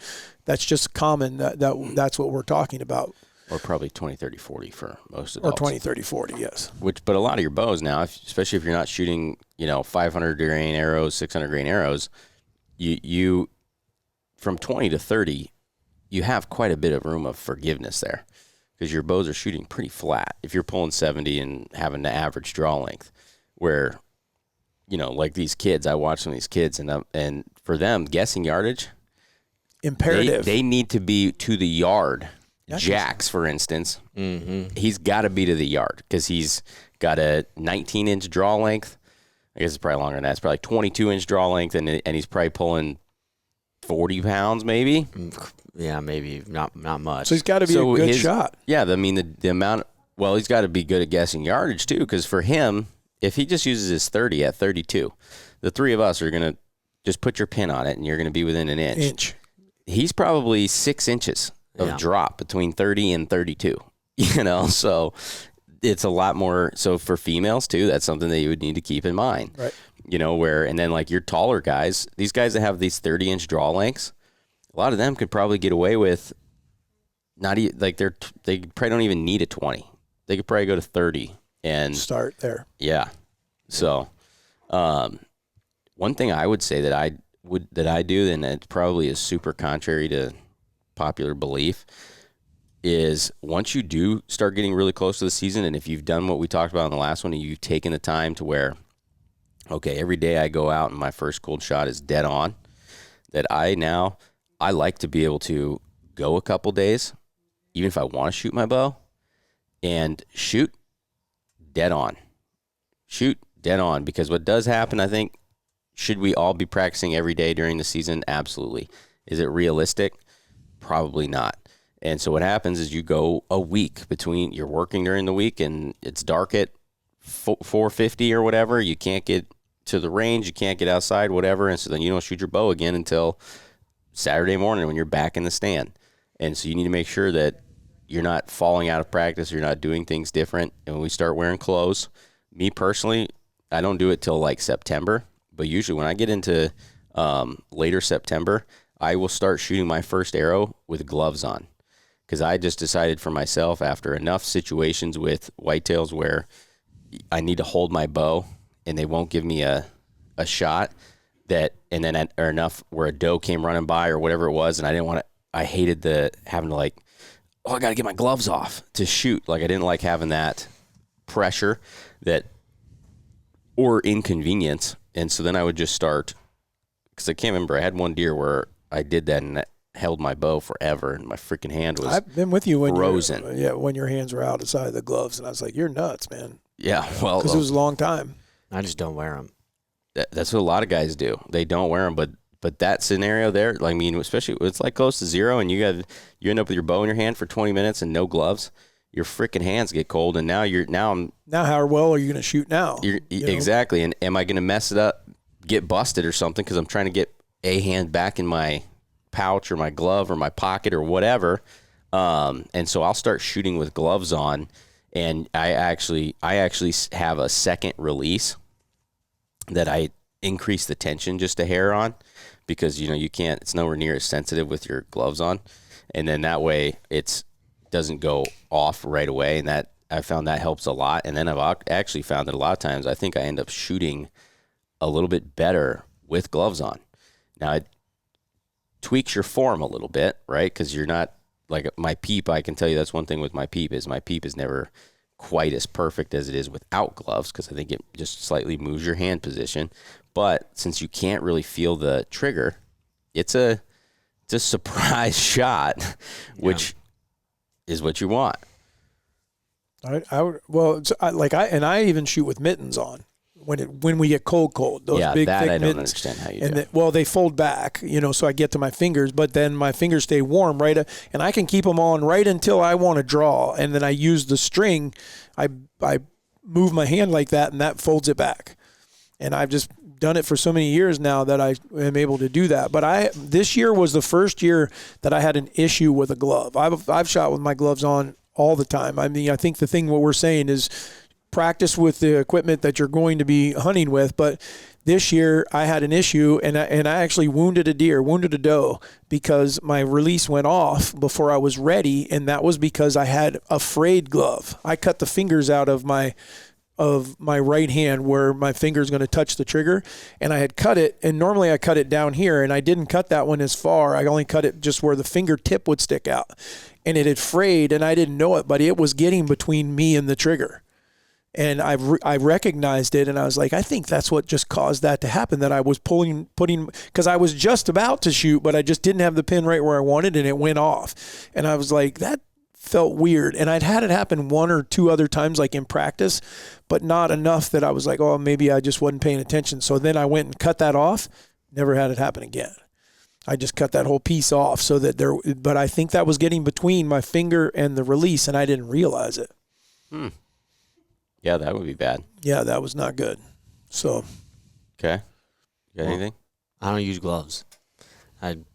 That's just common. That's what we're talking about. Or probably 20, 30, 40 for most Or adults. 20, 30, 40, yes. But a lot of your bows now, especially if you're not shooting, 500 grain arrows, 600 grain arrows, you from 20 to 30, you have quite a bit of room of forgiveness there, because your bows are shooting pretty flat. If you're pulling 70 and having the average draw length, where, like these kids, I watch some of these kids, and for them, guessing yardage, Imperative. They need to be to the yard. Jax, for instance, he's got to be to the yard because he's got a 19-inch draw length. I guess it's probably longer than that. It's probably 22-inch draw length, and he's probably pulling 40 pounds maybe. Yeah, maybe not much. So he's got to be a good shot. Yeah, I mean, the amount – well, he's got to be good at guessing yardage too, because for him, if he just uses his 30 at 32, the three of us are going to just put your pin on it, and you're going to be within an inch. He's probably 6 inches of drop between 30 and 32, so it's a lot more. So for females too, that's something that you would need to keep in mind, right? And then like your taller guys, these guys that have these 30-inch draw lengths, a lot of them could probably get away with not even, like they probably don't even need a 20. They could probably go to 30 and start there. Yeah. So, one thing I would say that I do, and it probably is super contrary to popular belief, is once you do start getting really close to the season, and if you've done what we talked about in the last one, and you've taken the time to where, okay, every day I go out and my first cold shot is dead on, that I like to be able to go a couple days, even if I want to shoot my bow, and shoot dead on. Shoot dead on, because what does happen, I think, should we all be practicing every day during the season? Absolutely. Is it realistic? Probably not. And so what happens is you go a week between, you're working during the week and it's dark at 4:50 or whatever. You can't get to the range. You can't get outside, whatever. And so then you don't shoot your bow again until Saturday morning when you're back in the stand. And so you need to make sure that you're not falling out of practice. You're not doing things different. And when we start wearing clothes, me personally, I don't do it till like September. But usually when I get into later September, I will start shooting my first arrow with gloves on, because I just decided for myself, after enough situations with whitetails where I need to hold my bow and they won't give me a shot, or enough where a doe came running by or whatever it was, and I hated having to I got to get my gloves off to shoot. Like, I didn't like having that pressure or inconvenience. And so then I would just start, because I can't remember, I had one deer where I did that and held my bow forever, and my freaking hand was I've been with you when frozen. when your hands were outside the gloves, and I was like, "You're nuts, man." Yeah, well, because it was a long time. I just don't wear them. That's what a lot of guys do. They don't wear them, but that scenario there, especially it's like close to zero, and you end up with your bow in your hand for 20 minutes and no gloves. Your freaking hands get cold, and now how well are you going to shoot now? Exactly, and am I going to mess it up, get busted or something because I'm trying to get a hand back in my pouch or my glove or my pocket or whatever, and so I'll start shooting with gloves on, and I actually have a second release that I increase the tension just a hair on, because you can't, it's nowhere near as sensitive with your gloves on, and then that way it doesn't go off right away, and that I found that helps a lot. And then I've actually found that a lot of times I think I end up shooting a little bit better with gloves on. Now, it tweaks your form a little bit, right? Because you're not, like my peep, I can tell you that's one thing with my peep is never quite as perfect as it is without gloves, because I think it just slightly moves your hand position. But since you can't really feel the trigger, it's a surprise shot, which is what you want. I even shoot with mittens on when we get cold. Those big that thick I don't mittens. understand how you do. They fold back, so I get to my fingers, but then my fingers stay warm, right? And I can keep them on right until I want to draw, and then I use the string. I move my hand like that, and that folds it back. And I've just done it for so many years now that I am able to do that. But this year was the first year that I had an issue with a glove. I've shot with my gloves on all the time. I mean, I think the thing what we're saying is practice with the equipment that you're going to be hunting with. But this year I had an issue, and I actually wounded a doe, because my release went off before I was ready, and that was because I had a frayed glove. I cut the fingers out of my right hand where my finger is going to touch the trigger, and I had cut it, and normally I cut it down here, and I didn't cut that one as far. I only cut it just where the fingertip would stick out, and it had frayed, and I didn't know it, but it was getting between me and the trigger. And I recognized it, and I was like, I think that's what just caused that to happen, that I was putting, because I was just about to shoot, but I just didn't have the pin right where I wanted, and it went off. And I was like, that felt weird. And I'd had it happen one or two other times, like in practice, but not enough that I was like, oh, maybe I just wasn't paying attention. So then I went and cut that off. Never had it happen again. I just cut that whole piece off but I think that was getting between my finger and the release, and I didn't realize it. Yeah, that would be bad. Yeah, that was not good. So. Okay. You got anything? I don't use gloves. It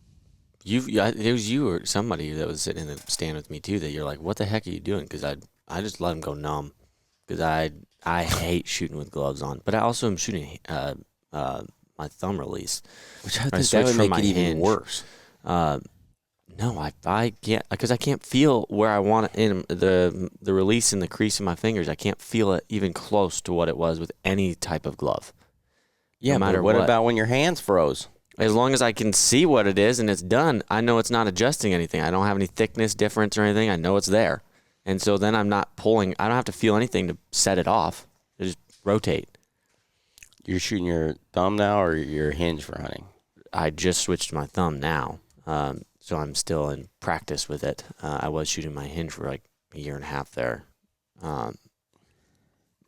was you or somebody that was sitting in the stand with me too, that you're like, what the heck are you doing? Because I just let them go numb, because I hate shooting with gloves on. But I also am shooting my thumb release, which I think that would make it even worse. No, I can't, because I can't feel where I want it in the release in the crease of my fingers. I can't feel it even close to what it was with any type of glove. Yeah, no matter what about when your hands froze? As long as I can see what it is and it's done, I know it's not adjusting anything. I don't have any thickness difference or anything. I know it's there. And so then I'm not pulling. I don't have to feel anything to set it off. I just rotate. You're shooting your thumb now or your hinge for hunting? I just switched to my thumb now. So I'm still in practice with it. I was shooting my hinge for like a year and a half there.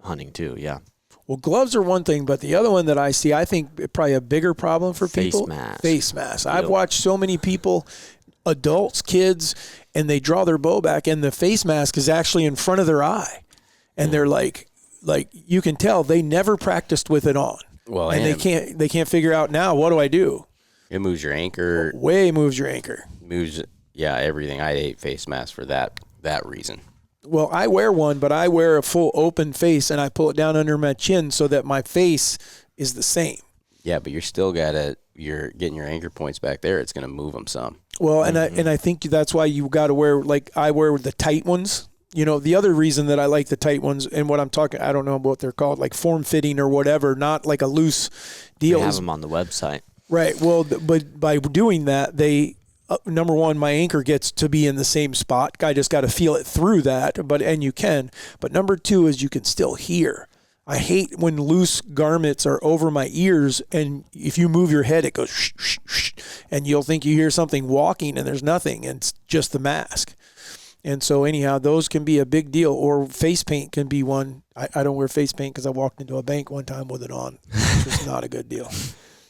Hunting too, yeah. Well, gloves are one thing, but the other one that I see, I think probably a bigger problem for people. Face mask. I've watched so many people, adults, kids, and they draw their bow back, and the face mask is actually in front of their eye. And they're like you can tell they never practiced with it on. Well, and they can't figure out now, what do I do? It moves your anchor. Way moves your anchor. Moves, everything. I hate face masks for that reason. Well, I wear one, but I wear a full open face, and I pull it down under my chin so that my face is the same. Yeah, but you're still got to you're getting your anchor points back there, it's going to move them some. Well, and I think that's why you got to wear, like I wear the tight ones. You know, the other reason that I like the tight ones, and what I'm talking, I don't know what they're called, like form fitting or whatever, not like a loose deal. We have them on the website. Right. Well, but by doing that, they number one, my anchor gets to be in the same spot. I just got to feel it through that, and you can. But number two is you can still hear. I hate when loose garments are over my ears, and if you move your head, it goes shh, shh, shh, and you'll think you hear something walking, and there's nothing, and it's just the mask. And so anyhow, those can be a big deal, or face paint can be one. I don't wear face paint because I walked into a bank one time with it on, which was not a good deal.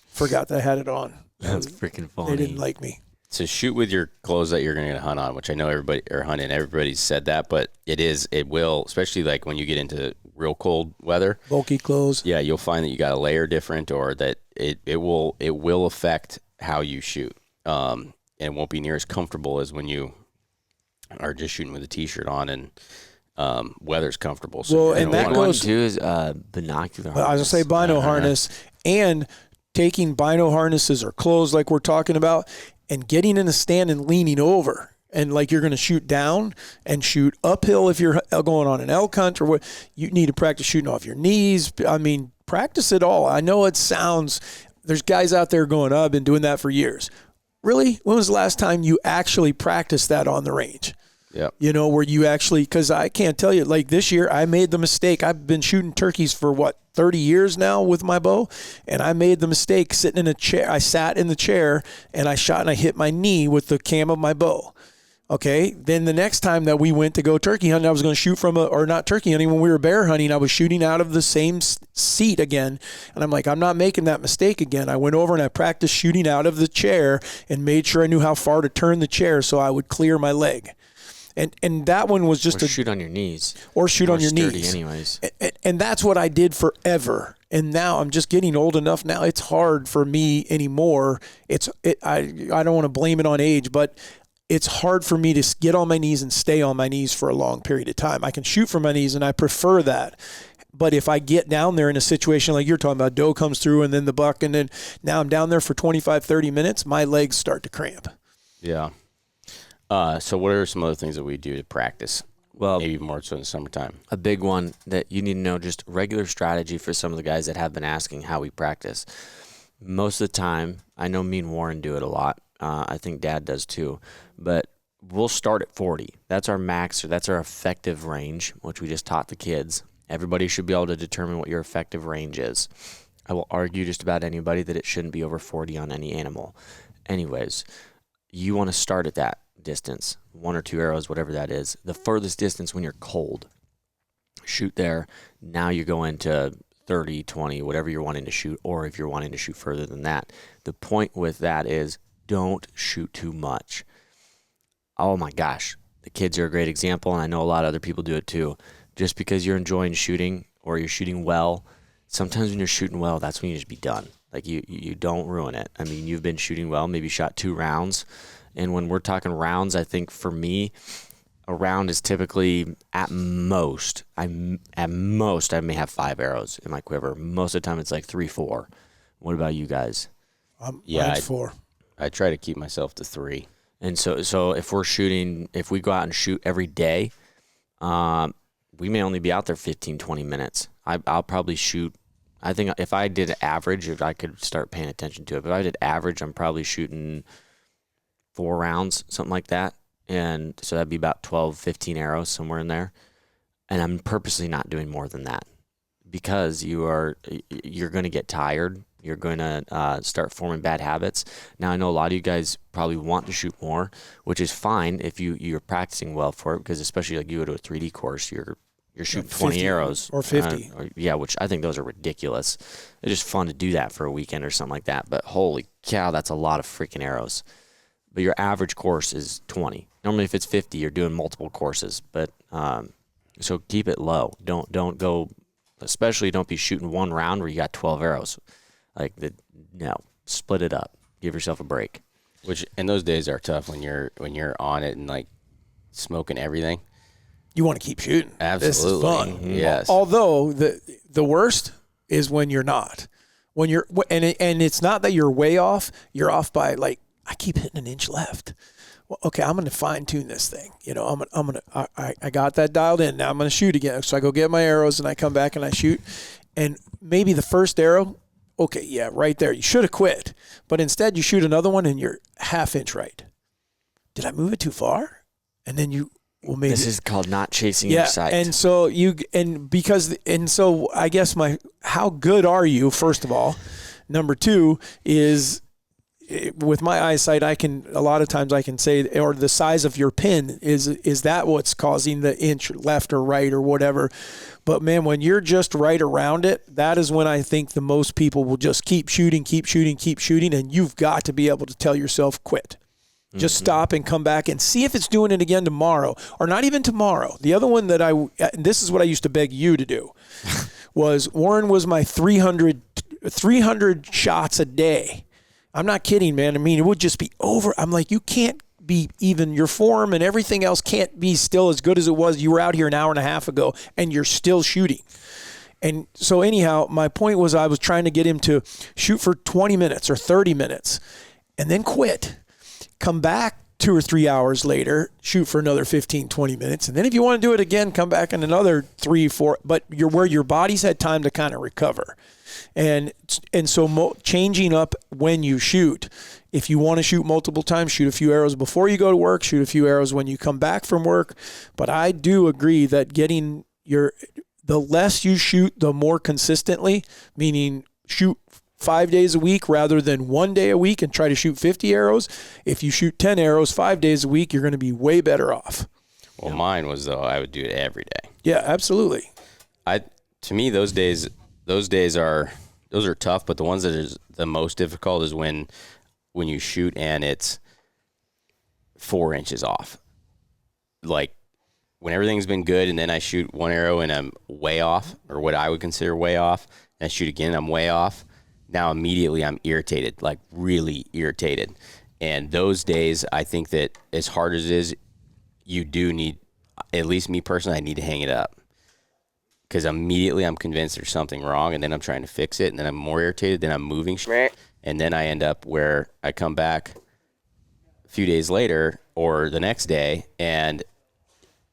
Forgot that I had it on. That's freaking funny. They didn't like me. So shoot with your clothes that you're going to hunt on, which I know everybody's said that, but it will, especially like when you get into real cold weather. Bulky clothes. Yeah, you'll find that you got to layer different, or that it will affect how you shoot. And it won't be near as comfortable as when you are just shooting with a t-shirt on and weather's comfortable. So well, and that one goes too is binocular harness. I was going to say bino harness, and taking bino harnesses or clothes like we're talking about, and getting in a stand and leaning over. And like you're going to shoot down and shoot uphill if you're going on an elk hunt or what. You need to practice shooting off your knees. I mean, practice it all. I know it sounds, there's guys out there going, oh, I've been doing that for years. Really? When was the last time you actually practiced that on the range? Yeah. You know, where you actually, because I can't tell you, like this year I made the mistake. I've been shooting turkeys for 30 years now with my bow, and I made the mistake sitting in a chair. I sat in the chair and I shot and I hit my knee with the cam of my bow. Okay. Then the next time that we went to go turkey hunting, I was going to shoot from or not turkey hunting. When we were bear hunting, I was shooting out of the same seat again. And I'm like, I'm not making that mistake again. I went over and I practiced shooting out of the chair and made sure I knew how far to turn the chair so I would clear my leg. And that one was just shoot on your knees. Or shoot on your knees. Anyways. And that's what I did forever. And now I'm just getting old enough now. It's hard for me anymore. I don't want to blame it on age, but it's hard for me to get on my knees and stay on my knees for a long period of time. I can shoot from my knees, and I prefer that. But if I get down there in a situation like you're talking about, doe comes through and then the buck, and then now I'm down there for 25, 30 minutes, my legs start to cramp. Yeah. So what are some other things that we do to practice? Well, maybe more so in the summertime. A big one that you need to know, just regular strategy for some of the guys that have been asking how we practice. Most of the time, I know me and Warren do it a lot. I think Dad does too. But we'll start at 40. That's our max, or that's our effective range, which we just taught the kids. Everybody should be able to determine what your effective range is. I will argue just about anybody that it shouldn't be over 40 on any animal. Anyways, you want to start at that distance, 1 or 2 arrows, whatever that is. The furthest distance when you're cold. Shoot there. Now you go into 30, 20, whatever you're wanting to shoot, or if you're wanting to shoot further than that. The point with that is don't shoot too much. Oh my gosh, the kids are a great example, and I know a lot of other people do it too. Just because you're enjoying shooting or you're shooting well, sometimes when you're shooting well, that's when you just be done. Like you don't ruin it. I mean, you've been shooting well, maybe shot 2 rounds, and when we're talking rounds, I think for me, a round is typically at most I may have 5 arrows in my quiver. Most of the time it's like 3, 4. What about you guys? Mine's 4. I try to keep myself to 3. And so if we go out and shoot every day, we may only be out there 15, 20 minutes. I'll probably shoot, I think if I did average, if I could start paying attention to it, if I did average, I'm probably shooting 4 rounds, something like that. And so that'd be about 12, 15 arrows, somewhere in there. And I'm purposely not doing more than that because you're going to get tired. You're going to start forming bad habits. Now, I know a lot of you guys probably want to shoot more, which is fine if you're practicing well for it, because especially like you go to a 3D course, you're shooting 20 arrows. Or 50. Which I think those are ridiculous. It's just fun to do that for a weekend or something like that. But holy cow, that's a lot of freaking arrows. But your average course is 20. Normally, if it's 50, you're doing multiple courses. But so keep it low. Don't go, especially don't be shooting 1 round where you got 12 arrows. No, split it up. Give yourself a break. And those days are tough when you're on it and like smoking everything. You want to keep shooting. Absolutely. This is fun. Mm-hmm. Yes. Although the worst is when you're not, when you're and it's not that you're way off. You're off by like I keep hitting an inch left. Well, okay, I'm going to fine tune this thing. You know, I got that dialed in. Now I'm going to shoot again. So I go get my arrows and I come back and I shoot. And maybe the first arrow, okay, yeah, right there. You should have quit. But instead you shoot another one and you're half inch right. Did I move it too far? And then maybe this is called not chasing your sight. And so so I guess how good are you, first of all? Number two is, with my eyesight, a lot of times I can say, or the size of your pin is that what's causing the inch left or right or whatever. But man, when you're just right around it, that is when I think the most people will just keep shooting, and you've got to be able to tell yourself quit. Just stop and come back and see if it's doing it again tomorrow, or not even tomorrow. The other one this is what I used to beg you to do, was Warren was my 300 shots a day. I'm not kidding, man. I mean, it would just be over. I'm like, you can't be even, your form and everything else can't be still as good as it was. You were out here an hour and a half ago and you're still shooting. And so anyhow, my point was I was trying to get him to shoot for 20 minutes or 30 minutes and then quit. Come back 2 or 3 hours later, shoot for another 15, 20 minutes. And then if you want to do it again, come back in another 3, 4, but where your body's had time to kind of recover. And so changing up when you shoot. If you want to shoot multiple times, shoot a few arrows before you go to work, shoot a few arrows when you come back from work. But I do agree that the less you shoot, the more consistently, meaning shoot 5 days a week rather than 1 day a week and try to shoot 50 arrows. If you shoot 10 arrows 5 days a week, you're going to be way better off. Well, mine was, though, I would do it every day. Yeah, absolutely. To me, those days are tough, but the ones that is the most difficult is when you shoot and it's 4 inches off. Like when everything's been good and then I shoot one arrow and I'm way off, or what I would consider way off, and I shoot again and I'm way off. Now immediately I'm irritated, like really irritated. And those days, I think that as hard as it is, you do need, at least me personally, I need to hang it up. Because immediately I'm convinced there's something wrong, and then I'm trying to fix it, and then I'm more irritated, then I'm moving and then I end up where I come back a few days later or the next day, and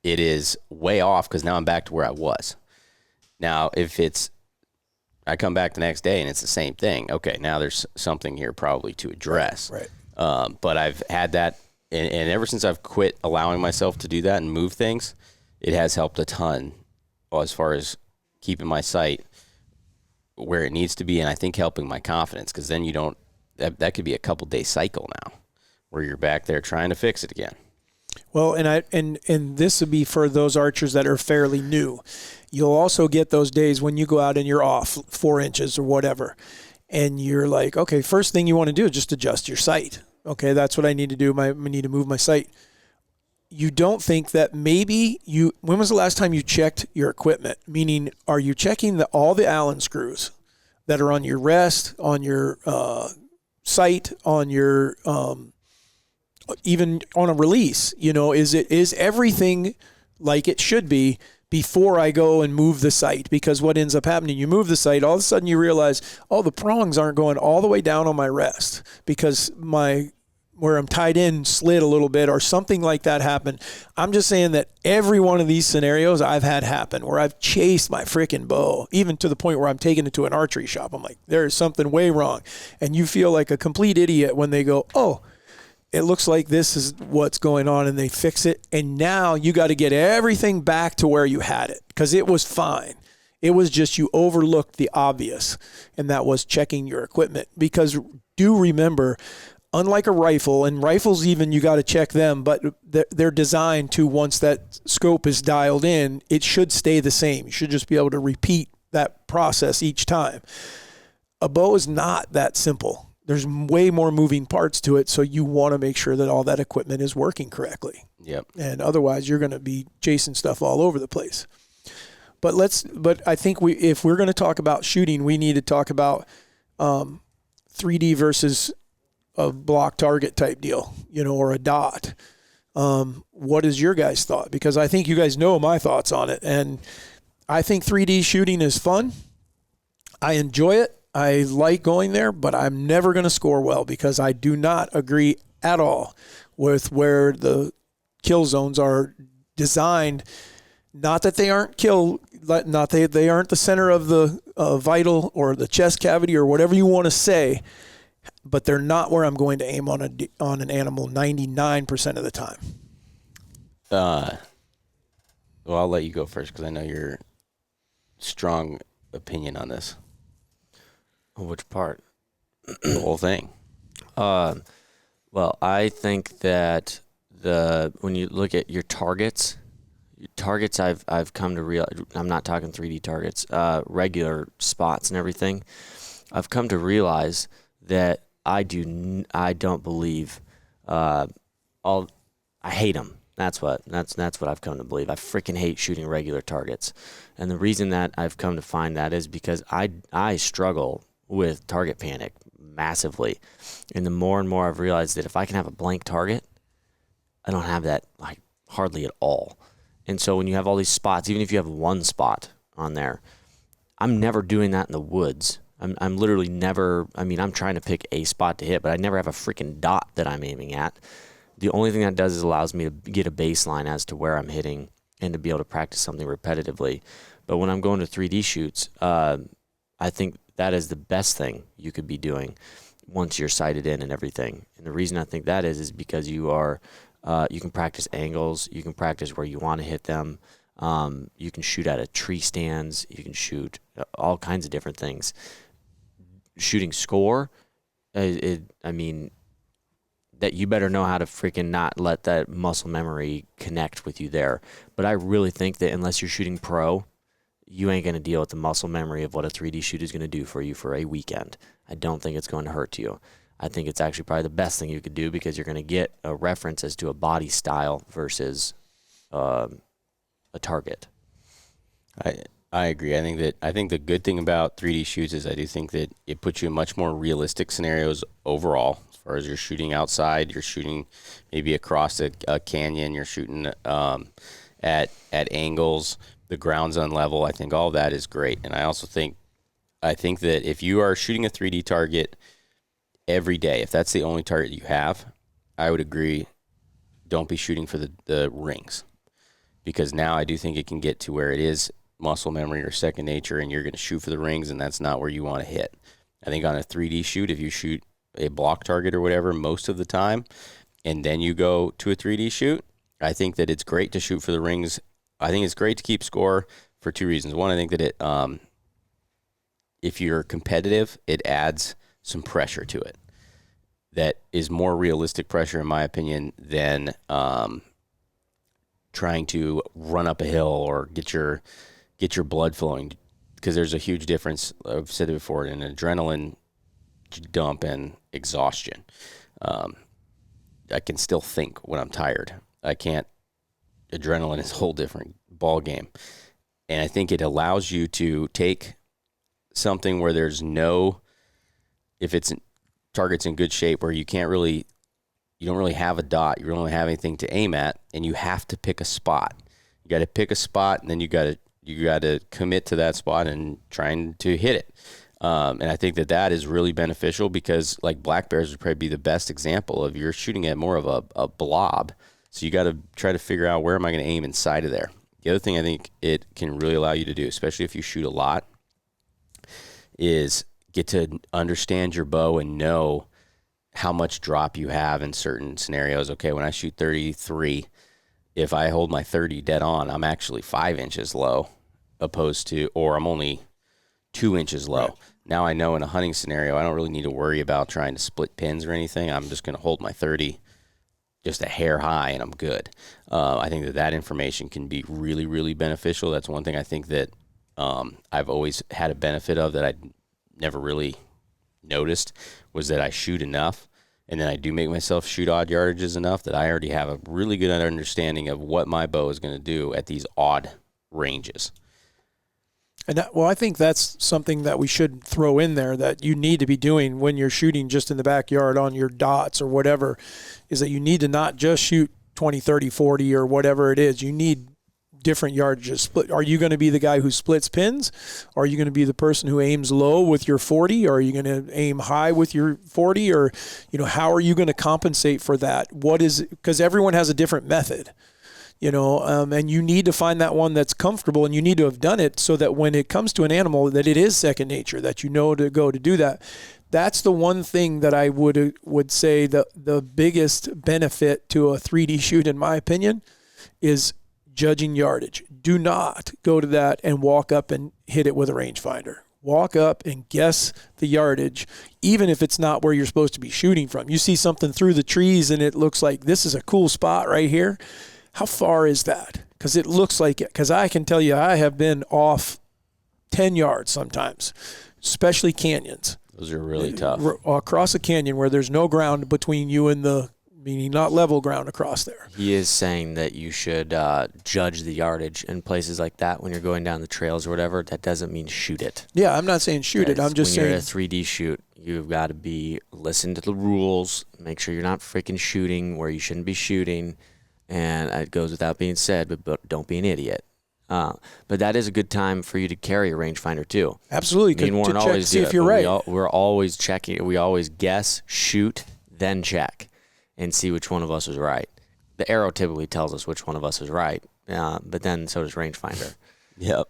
it is way off because now I'm back to where I was. Now, if I come back the next day and it's the same thing, okay, now there's something here probably to address. Right. But I've had that, and ever since I've quit allowing myself to do that and move things, it has helped a ton as far as keeping my sight where it needs to be, and I think helping my confidence, because then you don't, that could be a couple day cycle now where you're back there trying to fix it again. Well, and this would be for those archers that are fairly new. You'll also get those days when you go out and you're off 4 inches or whatever, and you're like, okay, first thing you want to do is just adjust your sight. Okay, that's what I need to do. I need to move my sight. You don't think that maybe when was the last time you checked your equipment? Meaning, are you checking all the Allen screws that are on your rest, on your sight, on your even on a release? You know, is everything like it should be before I go and move the sight? Because what ends up happening, you move the sight, all of a sudden you realize, oh, the prongs aren't going all the way down on my rest because where I'm tied in slid a little bit or something like that happened. I'm just saying that every one of these scenarios I've had happen where I've chased my freaking bow, even to the point where I'm taking it to an archery shop. I'm like, there is something way wrong. And you feel like a complete idiot when they go, oh, it looks like this is what's going on, and they fix it. And now you got to get everything back to where you had it because it was fine. It was just you overlooked the obvious, and that was checking your equipment. Because do remember, unlike a rifle, and rifles even, you got to check them, but they're designed to, once that scope is dialed in, it should stay the same. You should just be able to repeat that process each time. A bow is not that simple. There's way more moving parts to it, so you want to make sure that all that equipment is working correctly. Yep. And otherwise, you're going to be chasing stuff all over the place. But I think if we're going to talk about shooting, we need to talk about 3D versus a block target type deal, or a dot. What is your guys' thought? Because I think you guys know my thoughts on it. And I think 3D shooting is fun. I enjoy it. I like going there, but I'm never going to score well because I do not agree at all with where the kill zones are designed. Not that they aren't they aren't the center of the vital or the chest cavity or whatever you want to say, but they're not where I'm going to aim on an animal 99% of the time. Well, I'll let you go first because I know your strong opinion on this. Which part? The whole thing. Well, I think that when you look at your targets, I've come to realize, I'm not talking 3D targets, regular spots and everything. I've come to realize that I don't believe I hate them. That's what I've come to believe. I freaking hate shooting regular targets. And the reason that I've come to find that is because I struggle with target panic massively. And the more and more I've realized that if I can have a blank target, I don't have that like hardly at all. And so when you have all these spots, even if you have one spot on there, I'm never doing that in the woods. I'm literally never, I'm trying to pick a spot to hit, but I never have a freaking dot that I'm aiming at. The only thing that does is allows me to get a baseline as to where I'm hitting and to be able to practice something repetitively. But when I'm going to 3D shoots, I think that is the best thing you could be doing once you're sighted in and everything. And the reason I think that is because you can practice angles, you can practice where you want to hit them, you can shoot out of tree stands, you can shoot all kinds of different things. Shooting score, that you better know how to freaking not let that muscle memory connect with you there. But I really think that unless you're shooting pro, you ain't going to deal with the muscle memory of what a 3D shoot is going to do for you for a weekend. I don't think it's going to hurt you. I think it's actually probably the best thing you could do because you're going to get a reference as to a body style versus a target. I agree. I think the good thing about 3D shoots is I do think that it puts you in much more realistic scenarios overall. As far as you're shooting outside, you're shooting maybe across a canyon, you're shooting at angles, the ground's unlevel. I think all of that is great. And I think that if you are shooting a 3D target every day, if that's the only target you have, I would agree, don't be shooting for the rings. Because now I do think it can get to where it is muscle memory or second nature and you're going to shoot for the rings and that's not where you want to hit. I think on a 3D shoot, if you shoot a block target or whatever most of the time and then you go to a 3D shoot, I think that it's great to shoot for the rings. I think it's great to keep score for two reasons. One, I think that if you're competitive, it adds some pressure to it. That is more realistic pressure, in my opinion, than trying to run up a hill or get your blood flowing, because there's a huge difference. I've said it before, in adrenaline dump and exhaustion. I can still think when I'm tired. I can't. Adrenaline is a whole different ball game, and I think it allows you to take something where there's if it's target's in good shape where you don't really have a dot, you don't really have anything to aim at, and you have to pick a spot. You got to pick a spot, and then you got to commit to that spot and trying to hit it. And I think that is really beneficial because, like, black bears would probably be the best example of you're shooting at more of a blob. So you got to try to figure out where am I going to aim inside of there. The other thing I think it can really allow you to do, especially if you shoot a lot, is get to understand your bow and know how much drop you have in certain scenarios. Okay, when I shoot 33, if I hold my 30 dead on, I'm actually 5 inches low or I'm only 2 inches low. Right. Now I know in a hunting scenario, I don't really need to worry about trying to split pins or anything. I'm just going to hold my 30 just a hair high and I'm good. I think that information can be really, really beneficial. That's one thing I think that I've always had a benefit of that I never really noticed, was that I shoot enough, and then I do make myself shoot odd yardages enough that I already have a really good understanding of what my bow is going to do at these odd ranges. And I think that's something that we should throw in there that you need to be doing when you're shooting just in the backyard on your dots or whatever, is that you need to not just shoot 20, 30, 40 or whatever it is. You need different yardages split. Are you going to be the guy who splits pins? Are you going to be the person who aims low with your 40? Or are you going to aim high with your 40? Or, how are you going to compensate for that? Because everyone has a different method, and you need to find that one that's comfortable, and you need to have done it so that when it comes to an animal that it is second nature, that to go to do that. That's the one thing that I would say the biggest benefit to a 3D shoot, in my opinion, is judging yardage. Do not go to that and walk up and hit it with a rangefinder. Walk up and guess the yardage, even if it's not where you're supposed to be shooting from. You see something through the trees and it looks like this is a cool spot right here. How far is that? Because it looks like it. Because I can tell you I have been off 10 yards sometimes, especially canyons. Those are really tough. Across a canyon where there's no ground between you and meaning not level ground across there. He is saying that you should judge the yardage in places like that when you're going down the trails or whatever. That doesn't mean shoot it. Yeah, I'm not saying shoot it. I'm just saying. When you're at a 3D shoot, you've got to listen to the rules, make sure you're not freaking shooting where you shouldn't be shooting. And it goes without being said, but don't be an idiot. But that is a good time for you to carry a rangefinder too. Absolutely. Me and Warren always see do if it, you're right. We're always checking. We always guess, shoot, then check, and see which one of us is right. The arrow typically tells us which one of us is right, but then so does rangefinder. Yep.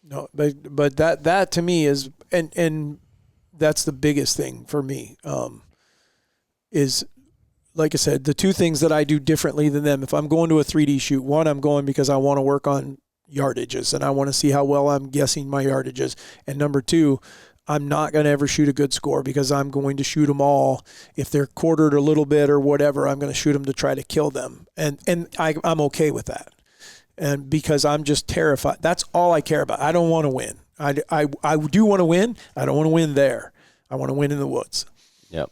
No, but that to me is and that's the biggest thing for me. Is, like I said, the two things that I do differently than them. If I'm going to a 3D shoot, one, I'm going because I want to work on yardages and I want to see how well I'm guessing my yardages. And number two, I'm not going to ever shoot a good score because I'm going to shoot them all. If they're quartered a little bit or whatever, I'm going to shoot them to try to kill them. And I'm okay with that. And because I'm just terrified. That's all I care about. I don't want to win. I do want to win. I don't want to win there. I want to win in the woods. Yep.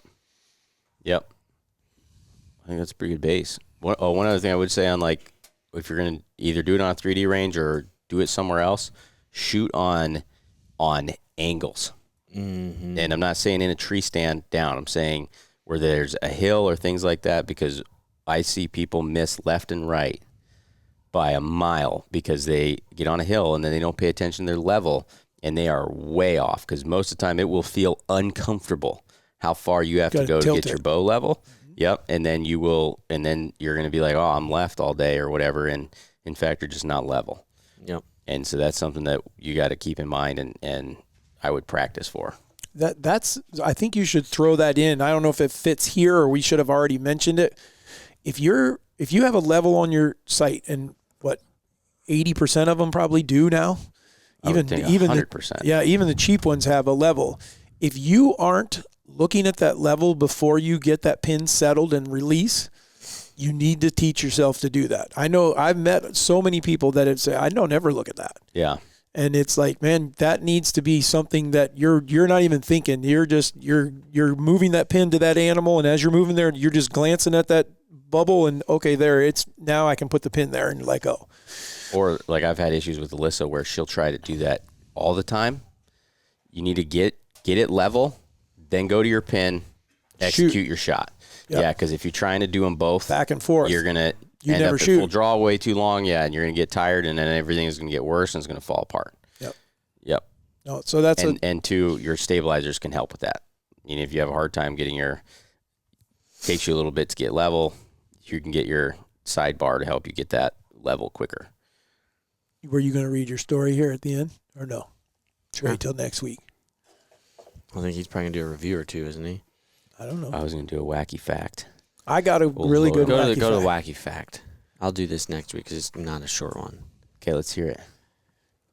I think that's a pretty good base. One other thing I would say on, like, if you're going to either do it on a 3D range or do it somewhere else, shoot on angles. Mm-hmm. And I'm not saying in a tree stand down. I'm saying where there's a hill or things like that, because I see people miss left and right by a mile because they get on a hill and then they don't pay attention to their level and they are way off, because most of the time it will feel uncomfortable how far you have to go to get your bow level. Yep. And then you're going to be like, oh, I'm left all day or whatever. And in fact, you're just not level. Yep. And so that's something that you got to keep in mind and I would practice for. I think you should throw that in. I don't know if it fits here or we should have already mentioned it. If you have a level on your site, and 80% of them probably do now, even 100%. Even the cheap ones have a level. If you aren't looking at that level before you get that pin settled and release, you need to teach yourself to do that. I know I've met so many people that have said, I don't ever look at that. Yeah. And it's like, man, that needs to be something that you're not even thinking. You're moving that pin to that animal, and as you're moving there, you're just glancing at that bubble and okay, there, it's now I can put the pin there and let go. Or like I've had issues with Alyssa where she'll try to do that all the time. You need to get it level, then go to your pin, execute your shot. Yep. Yeah, because if you're trying to do them both back and forth, you're gonna end never up shoot. Full draw way too long. Yeah, and you're gonna get tired, and then everything is gonna get worse, and it's gonna fall apart. Yep. No, so that's and two, your stabilizers can help with that. You know, if you have a hard time getting takes you a little bit to get level, you can get your sidebar to help you get that level quicker. Were you going to read your story here at the end, or no? Sure. Wait till next week. I think he's probably going to do a review or two, isn't he? I don't know. I was going to do a wacky fact. I got a really good go wacky to fact. the wacky fact. I'll do this next week because it's not a short one. Okay, let's hear it.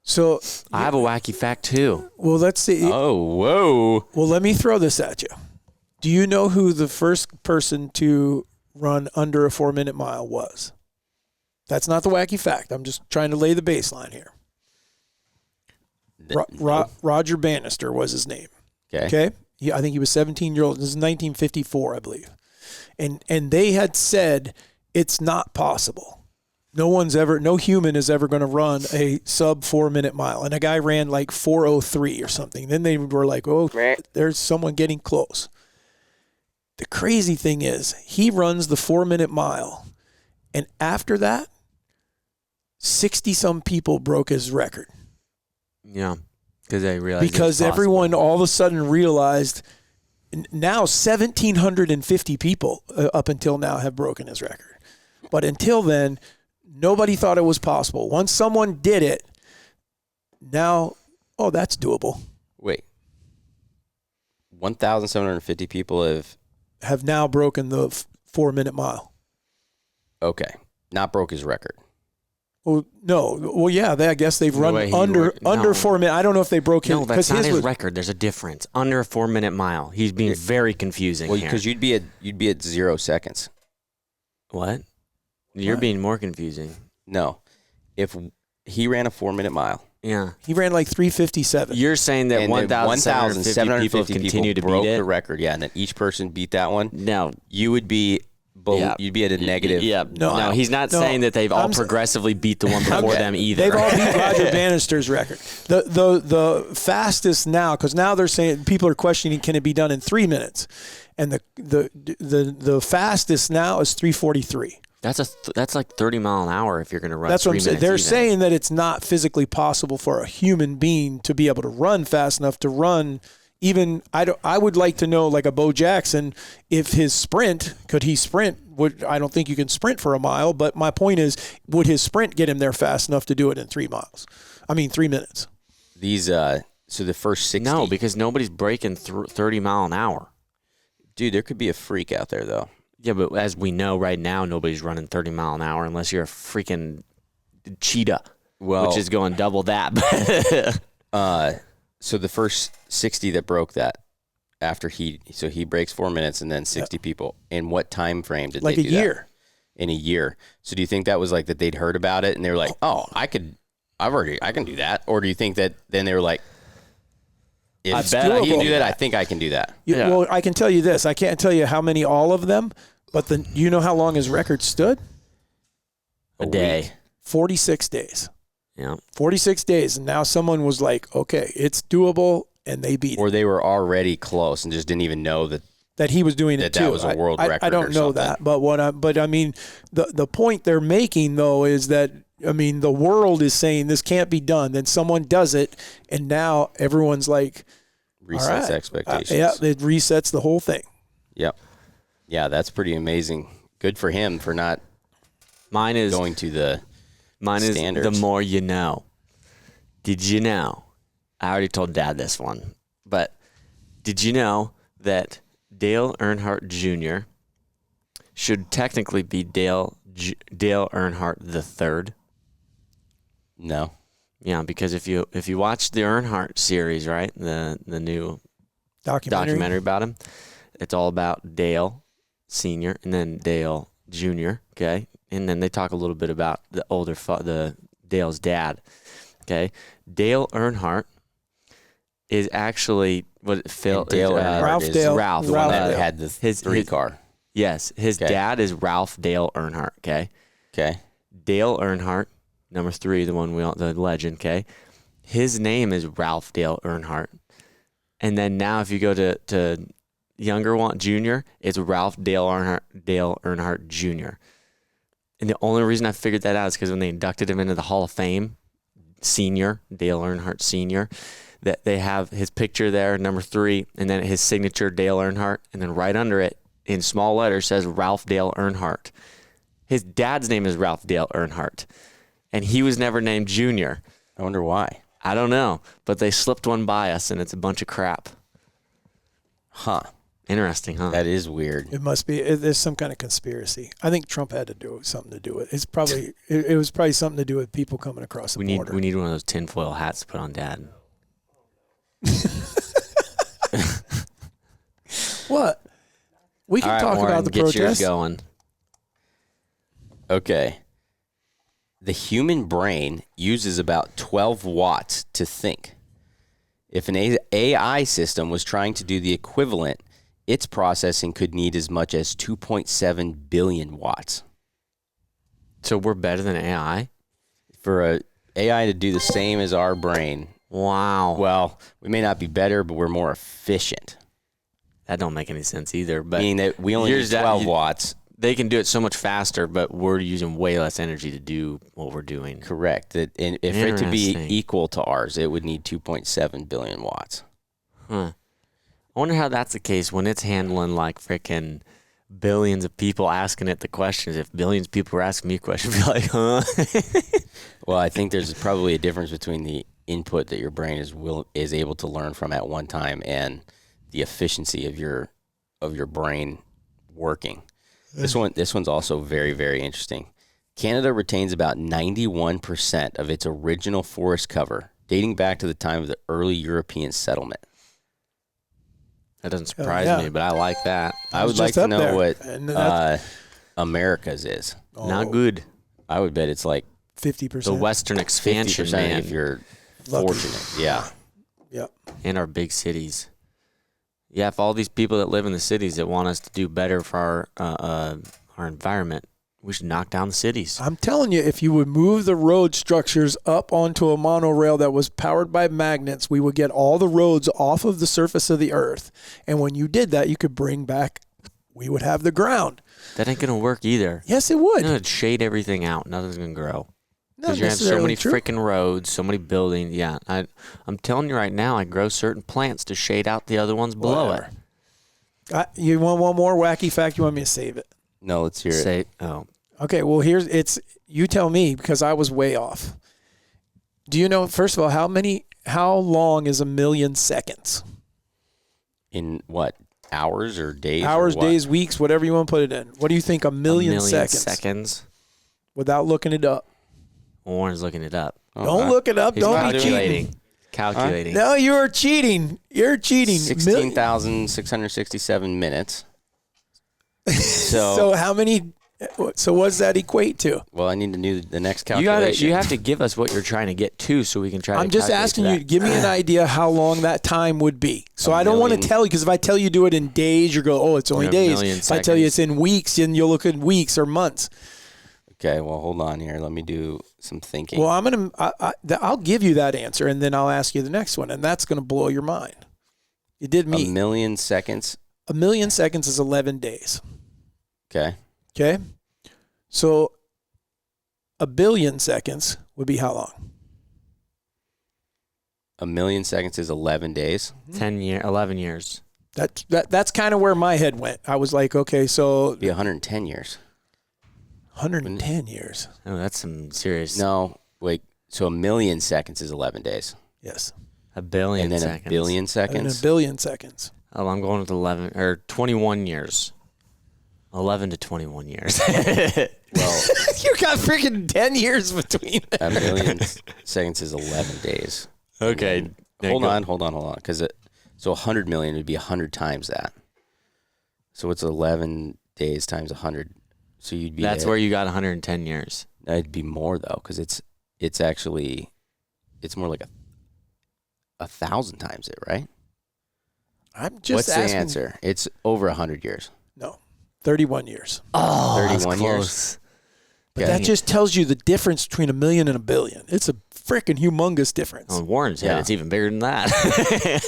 So I have a wacky fact too. Well, let's see. Oh, whoa. Well, let me throw this at you. Do you know who the first person to run under a 4-minute mile was? That's not the wacky fact. I'm just trying to lay the baseline here. Roger Bannister was his name. Okay. I think he was 17-year-old. This is 1954, I believe. And they had said it's not possible. No human is ever going to run a sub 4-minute mile. And a guy ran like 4:03 or something. Then they were like, oh, there's someone getting close. The crazy thing is he runs the 4-minute mile. And after that, 60-some people broke his record. Yeah, because they realized Because everyone all of a sudden realized now 1,750 people up until now have broken his record. But until then, nobody thought it was possible. Once someone did it, now, that's doable. Wait. 1,750 people Have now broken the 4-minute mile. Okay. Not broke his record. Well, no. Well, yeah, I guess they've run way he under no. 4 minutes. I don't know if they broke his. No, that's not his was, record. There's a difference. Under a 4-minute mile. He's being very confusing Well, here. because you'd be at 0 seconds. What? You're being more confusing. No. If he ran a 4-minute mile. Yeah. He ran like 3:57. You're saying that 1,750 people have continued to broke beat it? the record, yeah, and then each person beat that one. No. You would be you'd be at a negative. Yeah. No. He's not saying that they've all progressively beat the one before them either. They've all beat Roger Bannister's record. The fastest now, because now they're saying people are questioning, can it be done in 3 minutes? And the fastest now is 3:43. That's like 30 mile an hour if you're going to run. That's what 3 I'm saying. minutes They're even. saying that it's not physically possible for a human being to be able to run fast enough to run. Even I would like to know, like a Bo Jackson, if his sprint, could he sprint? I don't think you can sprint for a mile, but my point is, would his sprint get him there fast enough to do it in 3 minutes? These so the first 60. No, because nobody's breaking 30 mile an hour. Dude, there could be a freak out there though. Yeah, but as we know right now, nobody's running 30 mile an hour unless you're a freaking cheetah, which is going double that. So the first 60 that broke that after he breaks 4 minutes and then 60 people. In what time frame did Like they a do year. That? In a year. So do you think that was like that they'd heard about it and they were like, "Oh, I can do that," or do you think that then they were like, "If I bet he can do that, I think I can do that." Yeah. Well, I can tell you this. I can't tell you how many, all of them, but you know how long his record stood? A day. 46 days. Yeah. 46 days. And now someone was like, okay, it's doable, and they beat it. Or they were already close and just didn't even know that He was doing it too. That was a world record. I don't know something. that, but I mean, the point they're making though is that, I mean, the world is saying this can't be done. Then someone does it, and now everyone's like, resets all right. expectations. Yeah, it resets the whole thing. Yep. Yeah, that's pretty amazing. Good for him for not Mine is going to the standards. the more you know. Did you know? I already told Dad this one, but did you know that Dale Earnhardt Jr. should technically be Dale Earnhardt III? No. Yeah, because if you watch the Earnhardt series, right, the new documentary about him, it's all about Dale Sr. and then Dale Jr., okay? And then they talk a little bit about the older the Dale's dad, okay? Dale Earnhardt is actually what Phil Dale Earnhardt Ralph is Dale. Ralph, the Ralph one that Dale. had the three car. Yes, his Okay. dad is Ralph Dale Earnhardt, okay? Okay. Dale Earnhardt, number 3, the one the legend, okay? His name is Ralph Dale Earnhardt. And then now if you go to younger one, Junior, it's Ralph Dale Earnhardt Jr. And the only reason I figured that out is because when they inducted him into the Hall of Fame, Senior, Dale Earnhardt Sr., that they have his picture there, number 3, and then his signature, Dale Earnhardt, and then right under it, in small letters, says Ralph Dale Earnhardt. His dad's name is Ralph Dale Earnhardt, and he was never named Junior. I wonder why. I don't know, but they slipped one by us, and it's a bunch of crap. Huh. Interesting, huh? That is weird. It must be. There's some kind of conspiracy. I think Trump had to do something to do with it. It's probably. It was probably something to do with people coming across the border. We need one of those tinfoil hats to put on Dad. What? We can All right, talk Warren, about the get yours protest. going. Okay. The human brain uses about 12 watts to think. If an AI system was trying to do the equivalent, its processing could need as much as 2.7 billion watts. So we're better than AI? For a AI to do the same as our brain, Wow. well, we may not be better, but we're more efficient. That don't make any sense either. But Meaning that we only need here's that- 12 watts. they can do it so much faster, but we're using way less energy to do what we're doing. Correct. And if for it to be Interesting. equal to ours, it would need 2.7 billion watts. Huh. I wonder how that's the case when it's handling like freaking billions of people asking it the questions. If billions of people were asking me questions, I'd be like, huh? Well, I think there's probably a difference between the input that your brain is able to learn from at one time and the efficiency of your brain working. This one's also very, very interesting. Canada retains about 91% of its original forest cover, dating back to the time of the early European settlement. That doesn't surprise me, but I like that. I would like to know what America's is. Not good. I would bet it's like 50%. The Western expansion, 50% man, if you're Lucky. fortunate. Yeah. Yep. in our big cities. Yeah, if all these people that live in the cities that want us to do better for our environment, we should knock down the cities. I'm telling you, if you would move the road structures up onto a monorail that was powered by magnets, we would get all the roads off of the surface of the earth. And when you did that, you could bring back, we would have the ground. That ain't gonna work either. Yes, it would. It'd shade everything out. Nothing's gonna grow. Not Because you're gonna have so necessarily many true. freaking roads, so many buildings. Yeah, I'm telling you right now, I grow certain plants to shade out the other ones below Whatever. You want one more wacky fact? You want me to save it? No, let's hear it. it. Say, oh, Okay, well, you tell me because I was way off. Do you know, first of all, how long is 1,000,000 seconds? In what? Hours or days? Hours, or what? days, weeks, whatever you want to put it in. What do you think 1,000,000 seconds? Without looking it up. Warren's looking it up. Don't look it up. He's Don't be cheating. Calculating. No, you are cheating. You're cheating. 16,667 minutes. So how many? So what does that equate to? Well, I need to do the next You calculation. have to give us what you're trying to get to, so we can try. I'm to just calculate asking that. you. Give me an idea how long that time would be. So I don't want to 1,000,000. tell you because if I tell you do it in days, you go, oh, it's only Or days. 1,000,000 If I tell you seconds. it's in weeks, then you'll look at weeks or months. Okay, well, hold on here. Let me do some thinking. Well, I'll give you that answer, and then I'll ask you the next one, and that's going to blow your mind. You did me. 1,000,000 seconds. 1,000,000 seconds is 11 days. Okay. Okay, so 1,000,000,000 seconds would be how long? 1,000,000 seconds is 11 days. 11 years. That's kind of where my head went. I was like, okay, so It'd be 110 years. 110 years. Oh, that's some serious. No, wait. So 1,000,000 seconds is 11 days. Yes, A billion And then seconds. 1,000,000,000 and seconds. 1,000,000,000 seconds. Oh, I'm going with 11 or 21 years. 11 to 21 years. Well, You got freaking 10 years between. 1,000,000 seconds is 11 days. Okay. Hold on. Because so 100 million would be 100 times that. So it's 11 days times 100. So you'd be. That's where you got 110 years. It'd be more though, because it's actually more like 1,000 times it, right? I'm just What's asking. the answer? It's over 100 years. No, 31 years. Oh, 31 years. close. But Okay. that just tells you the difference between 1,000,000 and 1,000,000,000. It's a freaking humongous difference. On Warren's head, Yeah. it's even bigger than that.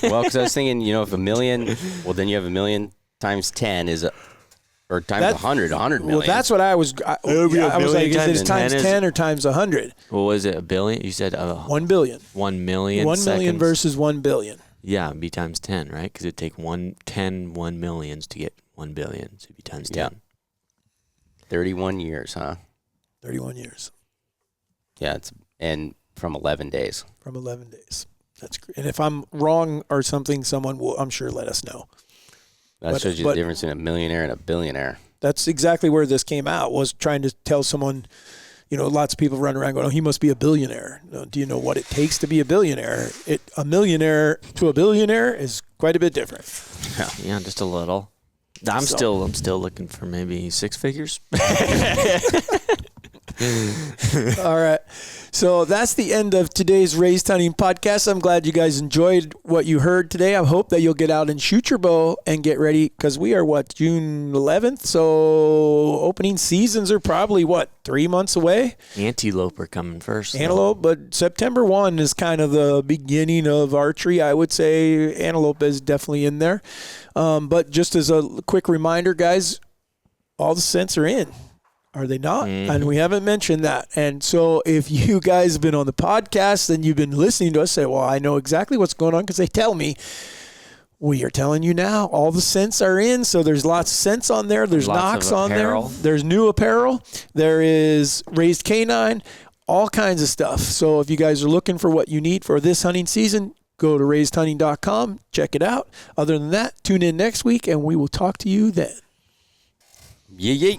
Well, because I was thinking, if 1,000,000, well, then you have 1,000,000 times 10 or times That- 100 million. Well, that's what I was. I was like, is it times 10 is- 10 or times 100? What was it? A billion? You said 1 billion. 1 million. 1 million seconds. versus 1 billion. Yeah, it'd be times 10, right? Because it'd take 1 millions to get 1 billion. So it'd be times 10. Yeah. 31 years, huh? 31 years Yeah, and from 11 days. from 11 days. That's great. And if I'm wrong or something, someone will, I'm sure, let us know. That But- shows you but- the difference in a millionaire and a billionaire. That's exactly where this came out, was trying to tell someone, lots of people run around going, oh, he must be a billionaire. No, do you know what it takes to be a billionaire? A millionaire to a billionaire is quite a bit different. Yeah, just a little. I'm still looking for maybe 6 figures. All right. So that's the end of today's Raised Hunting podcast. I'm glad you guys enjoyed what you heard today. I hope that you'll get out and shoot your bow and get ready, because we are, June 11th? So opening seasons are probably, 3 months away? Antelope are coming first. Antelope, but September 1 is kind of the beginning of archery. I would say antelope is definitely in there. But just as a quick reminder, guys, all the scents are in. Are they not? And we haven't mentioned that. And so if you guys have been on the podcast and you've been listening to us say, well, I know exactly what's going on because they tell me. We are telling you now, all the scents are in. So there's lots of scents on there. There's Knox on there. There's new apparel. There is Raised Canine, all kinds of stuff. So if you guys are looking for what you need for this hunting season, go to raisedhunting.com. Check it out. Other than that, tune in next week and we will talk to you then. Yeah.